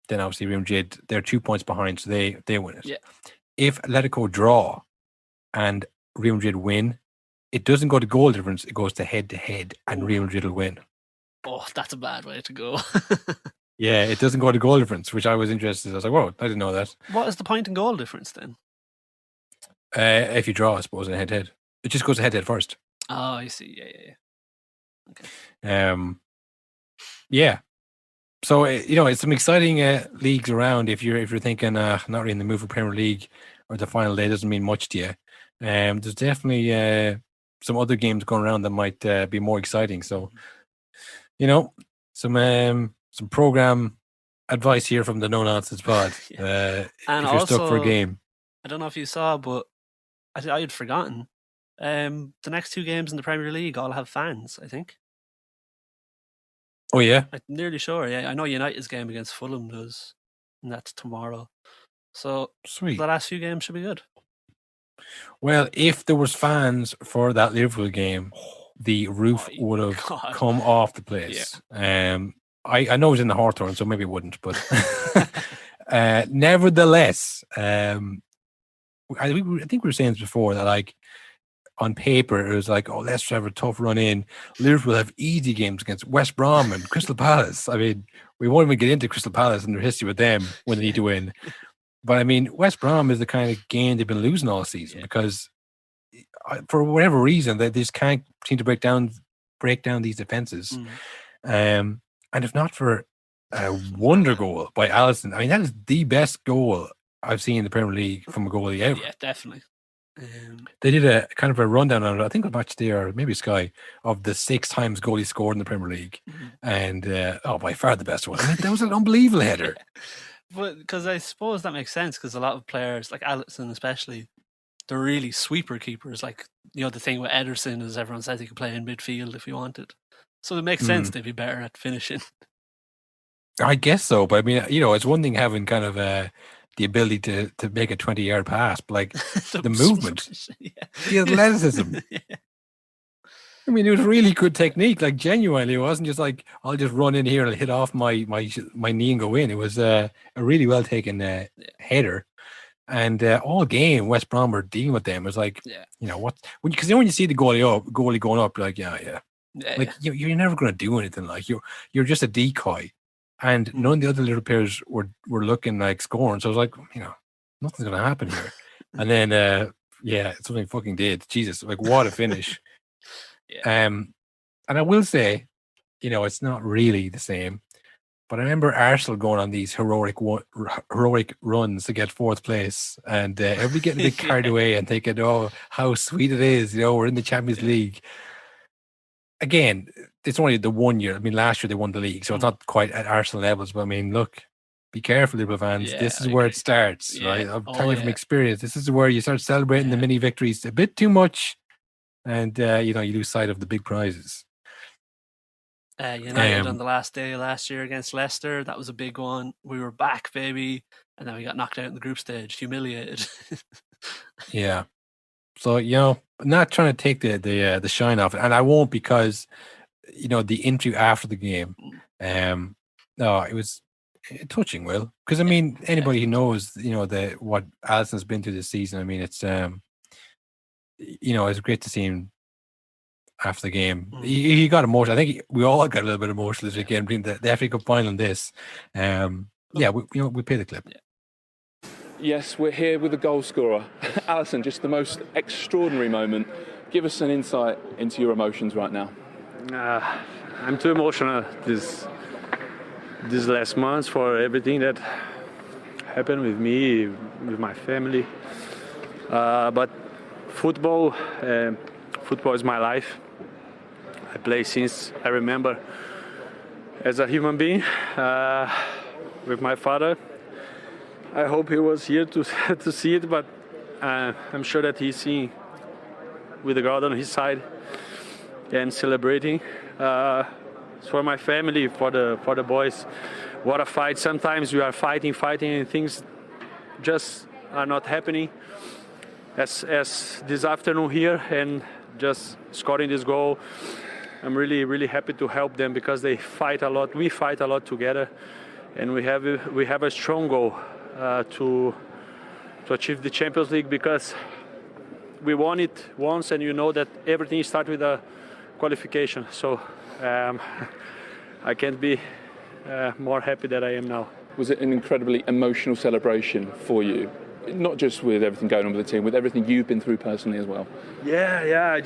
then obviously Real Madrid, they're 2 points behind, so they win it. Yeah. If Atletico draw and Real Madrid win, it doesn't go to goal difference. It goes to head, and Real Madrid will win. Oh, that's a bad way to go. Yeah, it doesn't go to goal difference, which I was interested in. I was like, whoa, I didn't know that. What is the point in goal difference then? If you draw, I suppose, in head-to-head. It just goes head-to-head first. Oh, I see. Yeah. Okay. Yeah. So, it's some exciting leagues around. If you're thinking not really in the move for Premier League or the final day doesn't mean much to you, there's definitely some other games going around that might be more exciting. So, some program advice here from the No Nonsense Pod. And if you're also, stuck for a game. I don't know if you saw, but I had forgotten. The next 2 games in the Premier League all have fans, I think. Oh, yeah? I'm nearly sure, yeah. I know United's game against Fulham does, and that's tomorrow. So Sweet. The last few games should be good. Well, if there was fans for that Liverpool game, the roof would have come off the place. Yeah. I know it was in the Hawthorn, so maybe it wouldn't, but nevertheless, I think we were saying this before that, like, on paper it was like, oh, Leicester have a tough run in. Liverpool have easy games against West Brom and Crystal Palace. I mean, we won't even get into Crystal Palace and their history with them when they need to win. But I mean, West Brom is the kind of game they've been losing all season because for whatever reason they just can't seem to break down these defenses. And if not for a wonder goal by Alisson, I mean, that is the best goal I've seen in the Premier League from a goalie ever. Yeah, definitely. They did a kind of a rundown on it. I think a match there, or maybe Sky, of the 6 times goalie scored in the Premier League, and by far the best one. I mean, that was an unbelievable header. But because I suppose that makes sense because a lot of players, like Alisson especially, they're really sweeper keepers. Like, the thing with Ederson is everyone says he could play in midfield if he wanted. So it makes sense they'd be better at finishing. I guess so, but I mean, it's one thing having kind of the ability to make a 20-yard pass, but like the movement, the athleticism. I mean, it was really good technique. Like, genuinely, it wasn't just like, I'll just run in here and hit off my knee and go in. It was a really well taken header. And all game, West Brom were dealing with them. It was like, because when you see the goalie going up, you're like, you're never going to do anything. Like, you're just a decoy. And none of the other little players were looking like scoring. So I was like, nothing's going to happen here. And then, something fucking did. Jesus, like, what a finish. And I will say, it's not really the same. But I remember Arsenal going on these heroic runs to get 4th place. And everybody getting a bit carried away and thinking, oh, how sweet it is. We're in the Champions League. Again, it's only the 1 year. I mean, last year they won the league, so it's not quite at Arsenal levels. But I mean, look, be careful, Liverpool fans. This is where it starts, right? I'm telling you from experience. This is where you start celebrating the mini victories a bit too much, and you lose sight of the big prizes. United on the last day last year against Leicester, that was a big one. We were back, baby, and then we got knocked out in the group stage, humiliated. Yeah. So, not trying to take the shine off it, and I won't, because the interview after the game, no, it was touching, Will, because I mean, anybody who knows what Alisson's been through this season, I mean, it's it's great to see him after the game. He got emotional. I think we all got a little bit emotional this weekend between the FA Cup final and this. We play the clip. Yes, we're here with the goal scorer. Alisson, just the most extraordinary moment. Give us an insight into your emotions right now. I'm too emotional this last months for everything that happened with me, with my family. But football is my life. I play since I remember as a human being with my father. I hope he was here to to see it, but I'm sure that he's seeing with the God on his side and celebrating. For my family, for the boys, what a fight! Sometimes we are fighting, and things just are not happening. As this afternoon here, and just scoring this goal, I'm really happy to help them because they fight a lot. We fight a lot together, and we have a strong goal to achieve the Champions League because we won it once, and you know that everything starts with a qualification. So I can't be more happy than I am now. Was it an incredibly emotional celebration for you? Not just with everything going on with the team, with everything you've been through personally as well. Yeah.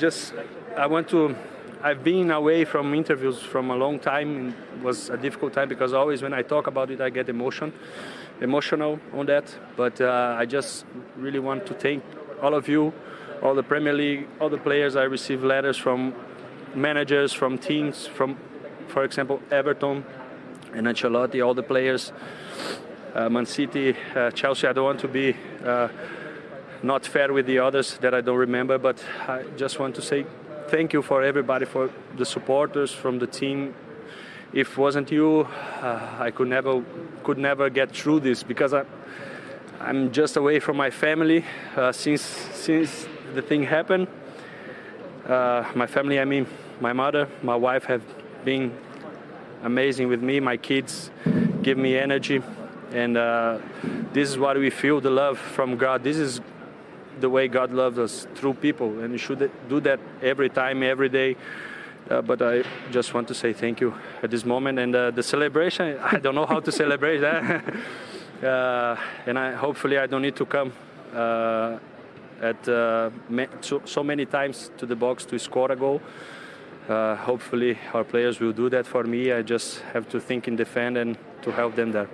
I've been away from interviews from a long time. And it was a difficult time because always when I talk about it, I get emotional on that. But I just really want to thank all of you, all the Premier League, all the players. I received letters from managers, from teams, from, for example, Everton and Ancelotti, all the players. Man City, Chelsea. I don't want to be not fair with the others that I don't remember, but I just want to say thank you for everybody, for the supporters from the team. If it wasn't you, I could never get through this because I'm just away from my family since the thing happened. My family, I mean, my mother, my wife have been amazing with me. My kids give me energy. And this is what we feel, the love from God. This is the way God loves us, through people. And we should do that every time, every day. But I just want to say thank you at this moment. And the celebration, I don't know how to celebrate that. And hopefully I don't need to come so many times to the box to score a goal. Hopefully our players will do that for me. I just have to think and defend and to help them there.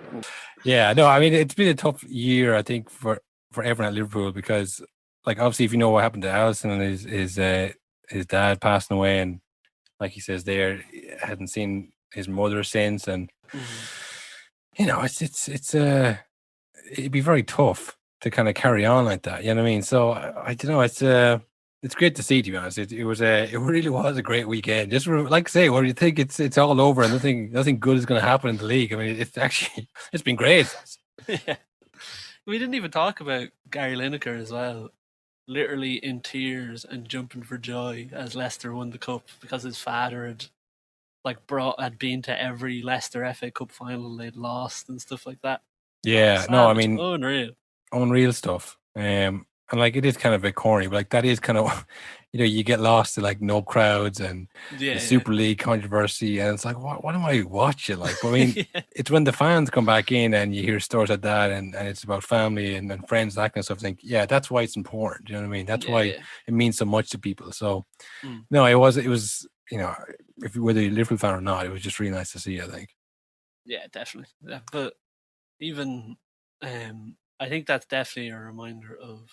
Yeah, no, I mean, it's been a tough year, I think, for everyone at Liverpool because, like, obviously, if you know what happened to Alisson and his dad passing away, and like he says there, hadn't seen his mother since, and you know, it'd be very tough to kind of carry on like that. You know what I mean? So I don't know. It's great to see, to be honest. It really was a great weekend. Just like I say, when you think it's all over and nothing good is going to happen in the league. I mean, it's been great. Yeah. We didn't even talk about Gary Lineker as well, literally in tears and jumping for joy as Leicester won the cup because his father had been to every Leicester FA Cup final they'd lost and stuff like that. Yeah, no, I mean, unreal stuff. And like it is kind of a bit corny, but like that is kind of, you know, you get lost in like no crowds and the Super League controversy, and it's like, what am I watching? Like, I mean, it's when the fans come back in and you hear stories like that, and it's about family and friends, that kind of stuff. I think, yeah, that's why it's important. You know what I mean? That's why it means so much to people. So, no, it was, you know, whether you're a Liverpool fan or not, it was just really nice to see, I think. Yeah, definitely. Yeah, but even, I think that's definitely a reminder of.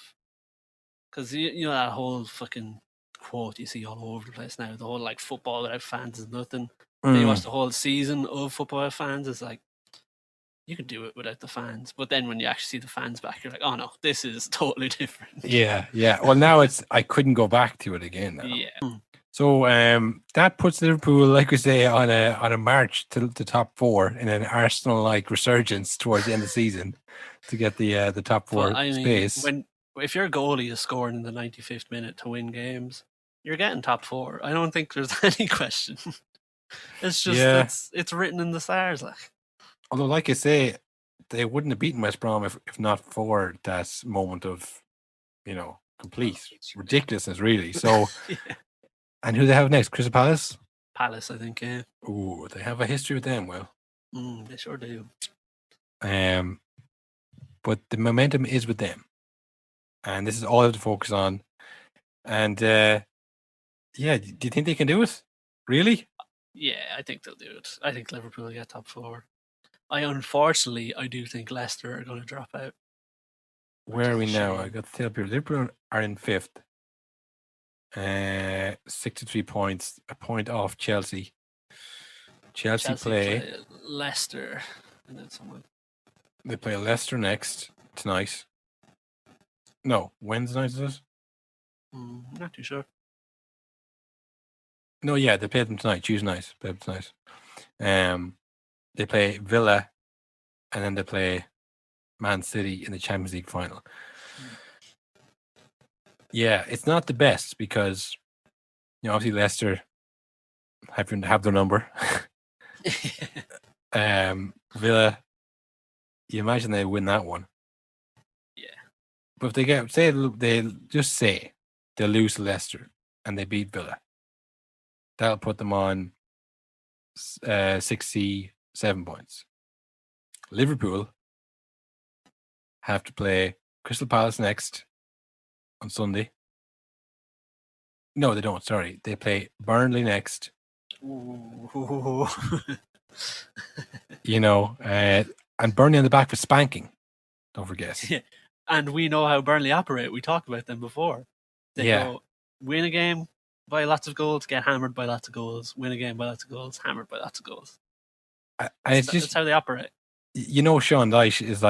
Because, you know, that whole fucking quote you see all over the place now, the whole, like, football without fans is nothing. Then you watch the whole season of football without fans, it's like, you can do it without the fans. But then when you actually see the fans back, you're like, oh, no, this is totally different. Yeah. Well, now I couldn't go back to it again now. Yeah. So that puts Liverpool, like we say, on a march to the top four in an Arsenal-like resurgence towards the end of the season to get the top four space. If your goalie is scoring in the 95th minute to win games, you're getting top four. I don't think there's any question. It's just it's written in the stars. Like, although, like I say, they wouldn't have beaten West Brom if not for that moment of, you know, complete ridiculousness, really. So, and who they have next? Crystal Palace. Palace, I think. Yeah. Ooh, they have a history with them. Well, they sure do. But the momentum is with them. And this is all I have to focus on. And do you think they can do it? Really? Yeah, I think they'll do it. I think Liverpool will get top four. Unfortunately, I do think Leicester are going to drop out. Where are we Which is a now? shame. I got to tell people Liverpool are in 5th. 63 points, a point off Chelsea. Chelsea play Leicester, and then someone. They play Leicester next tonight. No, Wednesday night is it? Not too sure. No, yeah, they play them tonight. Tuesday night. Play them tonight. They play Villa, and then they play Man City in the Champions League final. Yeah, it's not the best because, obviously Leicester have their number. Villa, you imagine they win that one. Yeah. But if they they lose to Leicester and they beat Villa, that'll put them on 67 points. Liverpool have to play Crystal Palace next on Sunday. No, they don't. Sorry. They play Burnley next. Ooh. And Burnley on the back for spanking. Don't forget. Yeah. And we know how Burnley operate. We talked about them before. They go win a game by lots of goals, get hammered by lots of goals, win a game by lots of goals, hammered by lots of goals. That's how they operate. Sean Dyche is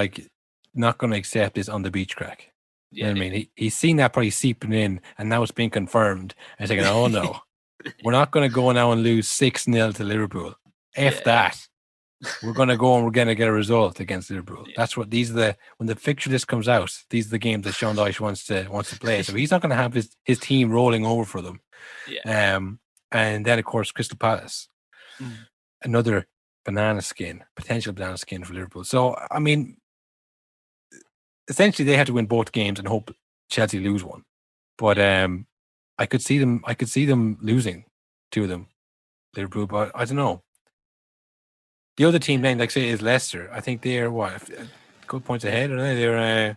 not going to accept this on the beach crack. You know what I mean? He's seen that probably seeping in, and now it's been confirmed. And he's thinking, oh no, we're not going to go now and lose 6-0 to Liverpool. That. We're going to go and we're going to get a result against Liverpool. Yeah. That's what when the fixture list comes out, these are the games that Sean Dyche wants to play. So he's not going to have his team rolling over for them. Yeah. And then of course Crystal Palace, another potential banana skin for Liverpool. So I mean, essentially they have to win both games and hope Chelsea lose one. But I could see them losing two of them, Liverpool. But I don't know. The other team then, say, is Leicester. I think they're good points ahead, are they? They're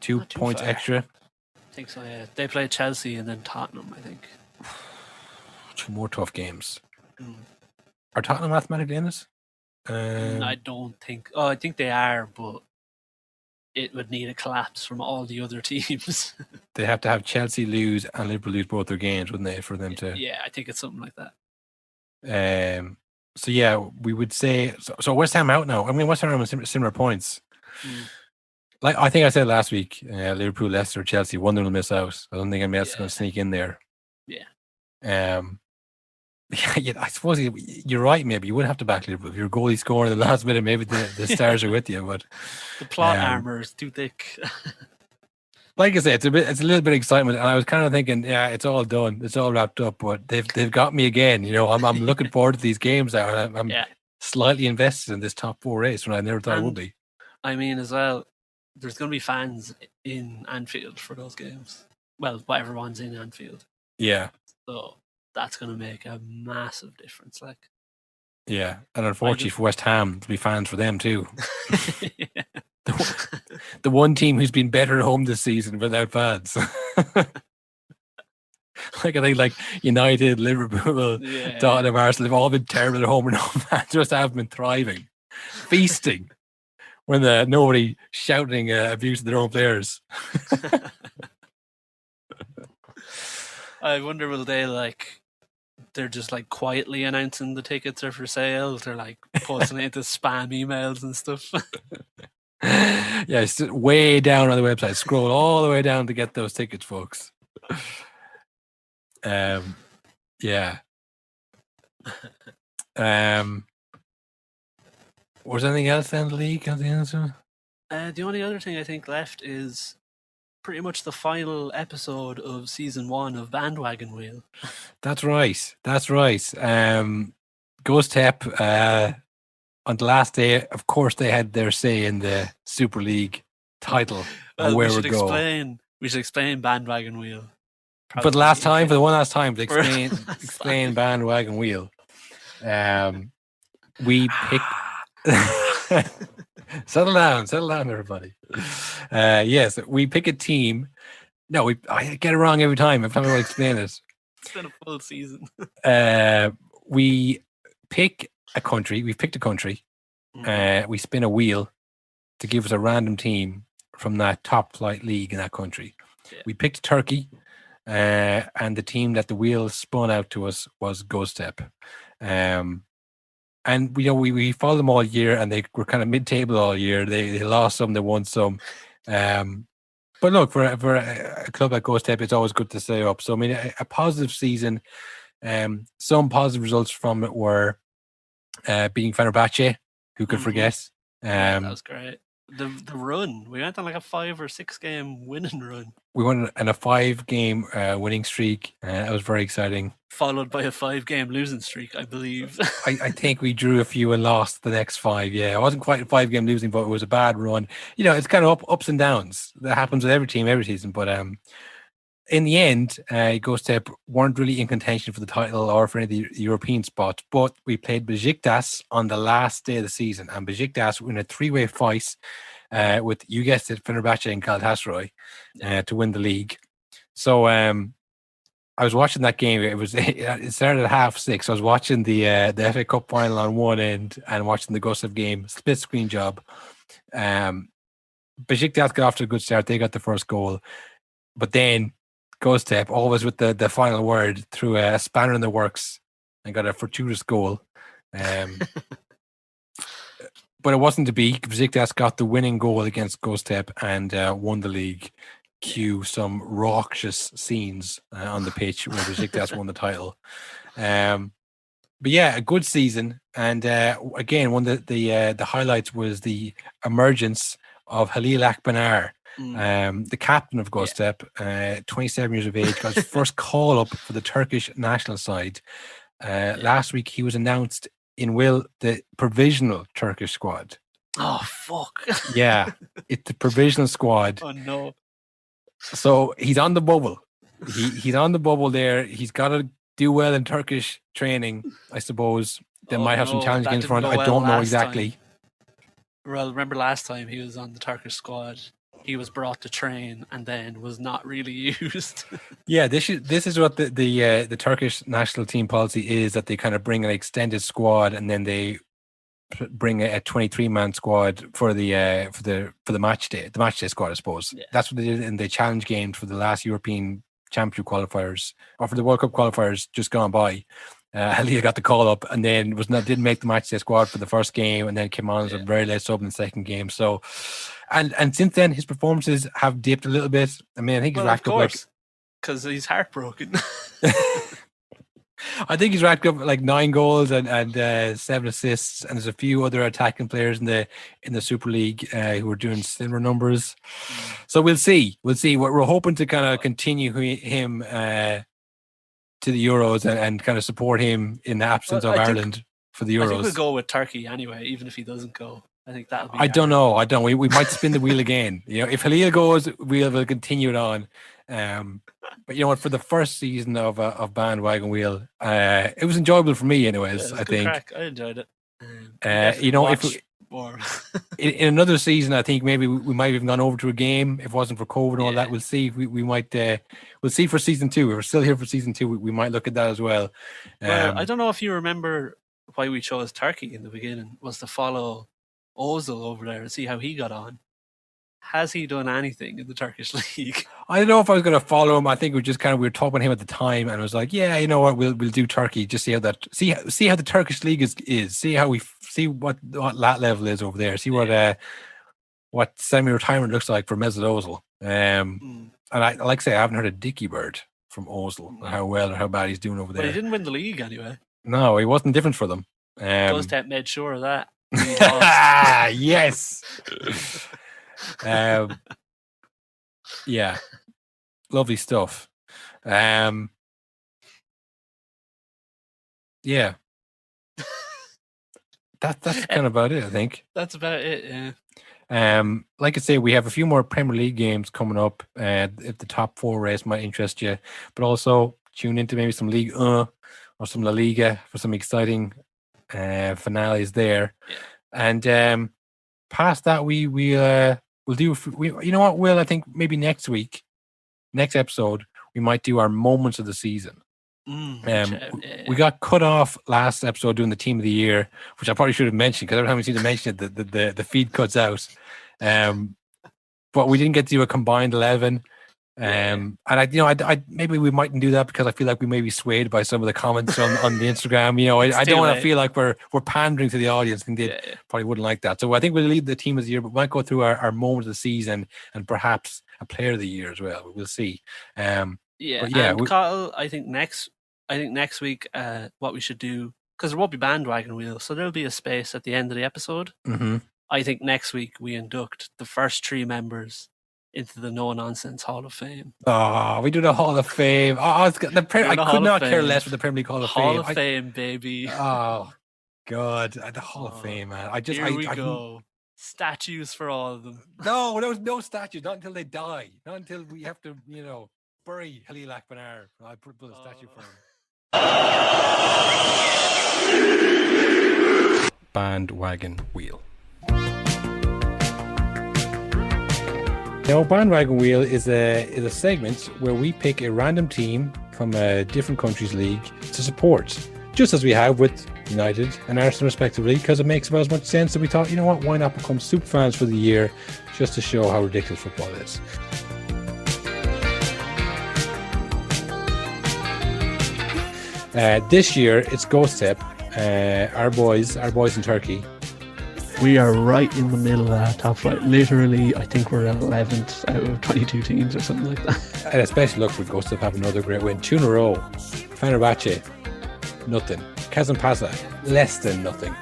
2 points extra. I think so, yeah. They play Chelsea and then Tottenham, I think. 2 more tough games. Are Tottenham mathematically in it? I don't think. Oh, I think they are, but it would need a collapse from all the other teams. They have to have Chelsea lose and Liverpool lose both their games, wouldn't they, for them to? Yeah, I think it's something like that. So yeah, we would say so. West Ham out now. I mean, West Ham on similar points. Like I think I said last week, Liverpool, Leicester, Chelsea. One will miss out. I don't think anybody else is going to sneak in there. Yeah. I suppose you're right. Maybe you would have to back Liverpool if your goalie scoring in the last minute. Maybe the stars are with you, but the plot armor is too thick. Like I said, it's a little bit of excitement, and I was kind of thinking, yeah, it's all done, it's all wrapped up, but they've got me again. I'm looking forward to these games now. I'm slightly invested in this top 4 race when I never thought it would be. I mean, as well, there's going to be fans in Anfield for those games. Well, whatever one's in Anfield. Yeah. So that's going to make a massive difference. Yeah, and unfortunately for West Ham, there'll be fans for them too. Yeah. The one team who's been better at home this season without fans. I think United, Liverpool, Tottenham, Arsenal have all been terrible at home and no fans just haven't been thriving, feasting when nobody shouting abuse of their own players. I wonder will they they're just quietly announcing the tickets are for sale. They're posting it into spam emails and stuff. Yeah, it's way down on the website. Scroll all the way down to get those tickets, folks. Yeah. Was there anything else then in the league? The only other thing I think left is pretty much the final episode of season 1 of Bandwagon Wheel. That's right. Göztepe, on the last day, of course, they had their say in the Super League title. Well, where we should explain Bandwagon Wheel. But for the one last time, to explain Bandwagon Wheel. We pick. Settle down, everybody. Yes, we pick a team. No, I get it wrong every time. Every time I want to explain it. It's been a full season. We pick a country. We've picked a country. We spin a wheel to give us a random team from that top flight league in that country. Yeah. We picked Turkey, and the team that the wheels spun out to us was Göztepe. And we followed them all year, and they were kind of mid-table all year. They lost some, they won some. But look, for a club like Göztepe, it's always good to stay up. So I mean, a positive season. Some positive results from it were beating Fenerbahce. Who could forget? That was great. The run, we went on like a 5 or 6 game winning run. We went on a 5-game winning streak. That was very exciting. Followed by a 5-game losing streak, I believe. I think we drew a few and lost the next 5. Yeah, it wasn't quite a 5-game losing, but it was a bad run. It's kind of ups and downs. That happens with every team every season. But in the end, Göztepe weren't really in contention for the title or for any of the European spots. But we played Besiktas on the last day of the season, and Besiktas were in a 3-way fight with, you guessed it, Fenerbahce and Galatasaray to win the league. So I was watching that game. It started at 6:30. I was watching the FA Cup final on one end and watching the Göztepe game, split screen job. Besiktas got off to a good start. They got the first goal, but then Göztepe, always with the final word, threw a spanner in the works and got a fortuitous goal. But it wasn't to be. Besiktas got the winning goal against Göztepe and won the league. Cue some raucous scenes on the pitch where Besiktas won the title. But yeah, a good season. And again, one of the highlights was the emergence of Halil Akbanar, the captain of Göztepe, 27 years of age, got his first call up for the Turkish national side. Last week, he was announced in the provisional Turkish squad. Oh, fuck. Yeah, it's the provisional squad. Oh, no. So he's on the bubble. He's on the bubble there. He's got to do well in Turkish training, I suppose. They might have some challenges against front. I don't know exactly. Well, remember last time he was on the Turkish squad, he was brought to train and then was not really used. Yeah, this is what the Turkish national team policy is, that they kind of bring an extended squad and then they bring a 23-man squad for the match day squad, I suppose. Yeah. That's what they did in the challenge games for the last European Championship qualifiers, or for the World Cup qualifiers just gone by. Halil got the call up and then didn't make the match day squad for the first game, and then came on as a very late sub in the second game. So, and since then his performances have dipped a little bit. I mean, I think he's racked up because he's heartbroken. I think he's racked up like 9 goals and 7 assists, and there's a few other attacking players in the Super League who are doing similar numbers. So we'll see. We're hoping to kind of continue him to the Euros and kind of support him in the absence of Ireland for the Euros. I think we'll go with Turkey anyway, even if he doesn't go. I think that'll be. I don't know. We might spin the wheel again. If Halil goes, we'll continue it on. But you know what? For the first season of Bandwagon Wheel, it was enjoyable for me, anyways. I think crack. I enjoyed it. If in another season, I think maybe we might have even gone over to a game if it wasn't for COVID and all that. We'll see. We might. We'll see for season 2. If we're still here for season 2, we might look at that as well. I don't know if you remember why we chose Turkey in the beginning. Was to follow Ozil over there and see how he got on. Has he done anything in the Turkish league? I don't know if I was going to follow him. I think we were talking about him at the time, and I was like, yeah, you know what, we'll do Turkey. Just see how the Turkish league is. See how we see what that level is over there. See what semi-retirement looks like for Mesut Ozil. And I like to say, I haven't heard a dicky bird from Ozil how well or how bad he's doing over there. But he didn't win the league anyway. No, he wasn't different for them. Göztepe made sure of that. Yes. Yeah, lovely stuff. Yeah, that's kind of about it, I think. That's about it. Yeah. Like I say, we have a few more Premier League games coming up. If the top 4 race might interest you, but also tune into maybe some Ligue 1 or some La Liga for some exciting finales there. Yeah. And past that, we'll do. You know what, Will? I think maybe next episode, we might do our moments of the season. We got cut off last episode doing the team of the year, which I probably should have mentioned because every time we seem to mention it, the feed cuts out. but we didn't get to do a combined 11. And I maybe we mightn't do that because I feel like we may be swayed by some of the comments on the Instagram. I don't want to feel like we're pandering to the audience, and they probably wouldn't like that. So I think we'll leave the team of the year, but we might go through our moment of the season and perhaps a player of the year as well. We'll see. Kyle, I think next week, what we should do, because there won't be bandwagon wheel, so there'll be a space at the end of the episode. Mm-hmm. I think next week we induct the first 3 members into the No Nonsense Hall of Fame. Oh, we do the Hall of Fame. I could not care less for the Premier League Hall of Fame. Hall of Fame, baby. Oh, God. The Hall of Fame, man. Here we go. Statues for all of them. No, there was no statues. Not until they die. Not until we have to, bury Halil Akbanar. I'll put a statue for him. Bandwagon wheel. Bandwagon wheel is a segment where we pick a random team from a different country's league to support, just as we have with United and Arsenal respectively, because it makes about as much sense that we thought, why not become super fans for the year, just to show how ridiculous football is. This year it's Göztepe, our boys in Turkey. We are right in the middle of that top flight. Literally, I think we're 11th out of 22 teams or something like that. And especially look, with Göztepe have another great win. 2 in a row. Fenerbahce, nothing. Kazampasa, less than nothing.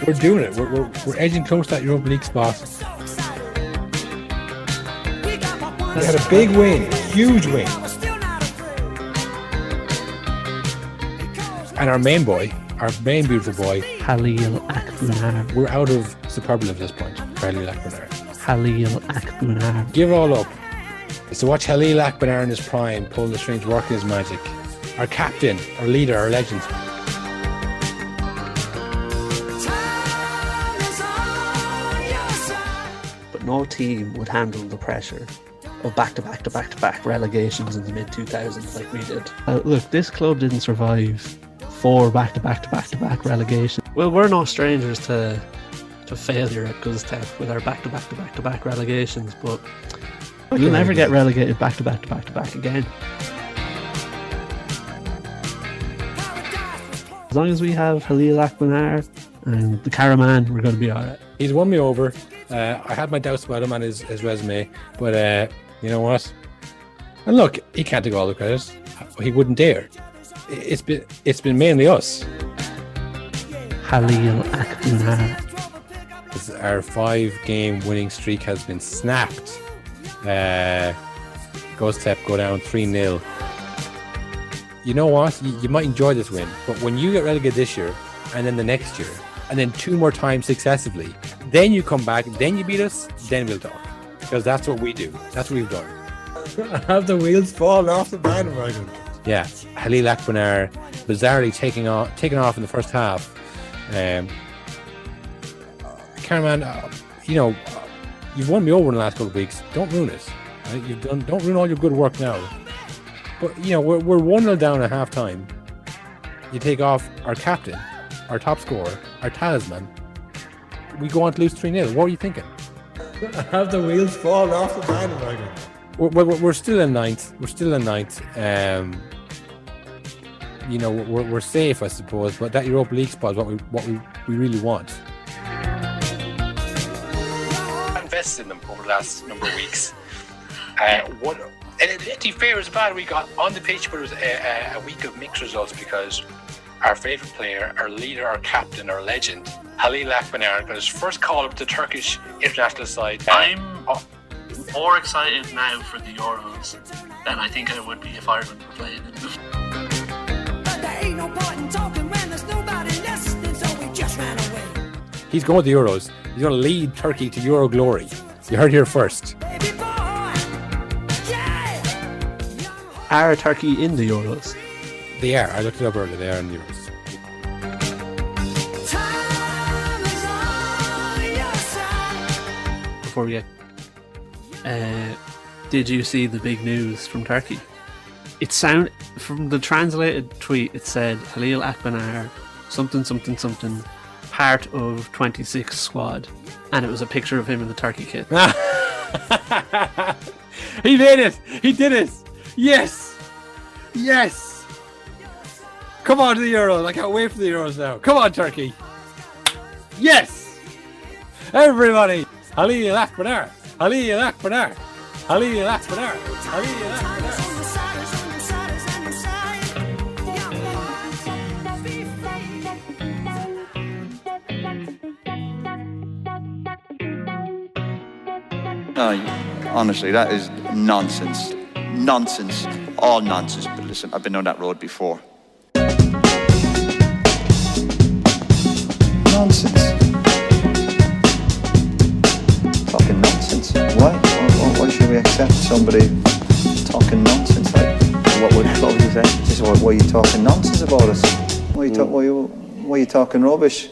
We're doing it. We're edging close to that Europa League spot. We had a big win, huge win. And our main beautiful boy, Halil Akbanar. We're out of superlative at this point. Halil Akbanar. Halil Akbanar. Give it all up. It's to watch Halil Akbanar in his prime, pulling the strings, working his magic. Our captain, our leader, our legend. But no team would handle the pressure of back-to-back relegations in the mid-2000s like we did. Look, this club didn't survive 4 back-to-back relegations. Well, we're no strangers to failure at Göztepe with our back-to-back relegations, but we'll never get relegated back-to-back again. As long as we have Halil Akbanar and the Caraman, we're going to be alright. He's won me over. I had my doubts about him and his resume, but you know what? And look, he can't take all the credit. He wouldn't dare. It's been mainly us. Halil Akbanar. Our 5-game winning streak has been snapped. Göztepe go down 3-0. You know what? You might enjoy this win, but when you get relegated this year, and then the next year, and then 2 more times successively, then you come back, then you beat us, then we'll talk. Because that's what we do. That's what we've done. Have the wheels fallen off the bandwagon. Yeah, Halil Akbanar bizarrely taking off in the first half. Caraman, you've won me over in the last couple of weeks. Don't ruin it. Right? Don't ruin all your good work now. But we're 1-0 down at half time. You take off our captain, our top scorer, our talisman. We go on to lose 3-0. What were you thinking? Have the wheels fallen off the bandwagon. We're still in ninth. We're safe, I suppose. But that Europa League spot is what we really want. I invested in them over the last number of weeks. And to be fair, it was a bad week on the pitch, but it was a week of mixed results because our favourite player, our leader, our captain, our legend, Halil Akbanar, got his first call up to the Turkish international side. I'm more excited now for the Euros than I think I would be if Ireland were playing in them. But there ain't no point in talking when there's nobody listening, so we just ran away. He's going to the Euros. He's going to lead Turkey to Euro glory. You heard here first. Baby boy, yeah. Are Turkey in the Euros? They are. I looked it up earlier. They are in the Euros. Time is on your side. Before we get... did you see the big news from Turkey? From the translated tweet, it said Halil Akbanar something part of 26 squad, and it was a picture of him in the turkey kit. He made it. He did it. Yes. Yes. Come on to the Euros. I can't wait for the Euros now. Come on, Turkey. Yes. Everybody. Ali Akbar. Ali Akbar. Ali Akbar. Ali Akbar. Honestly, that is nonsense. Nonsense. All nonsense. But listen, I've been on that road before. Nonsense. Talking nonsense. Why should we accept somebody talking nonsense? Like, what would you say? Just why are you talking nonsense about us? Why are you talking rubbish?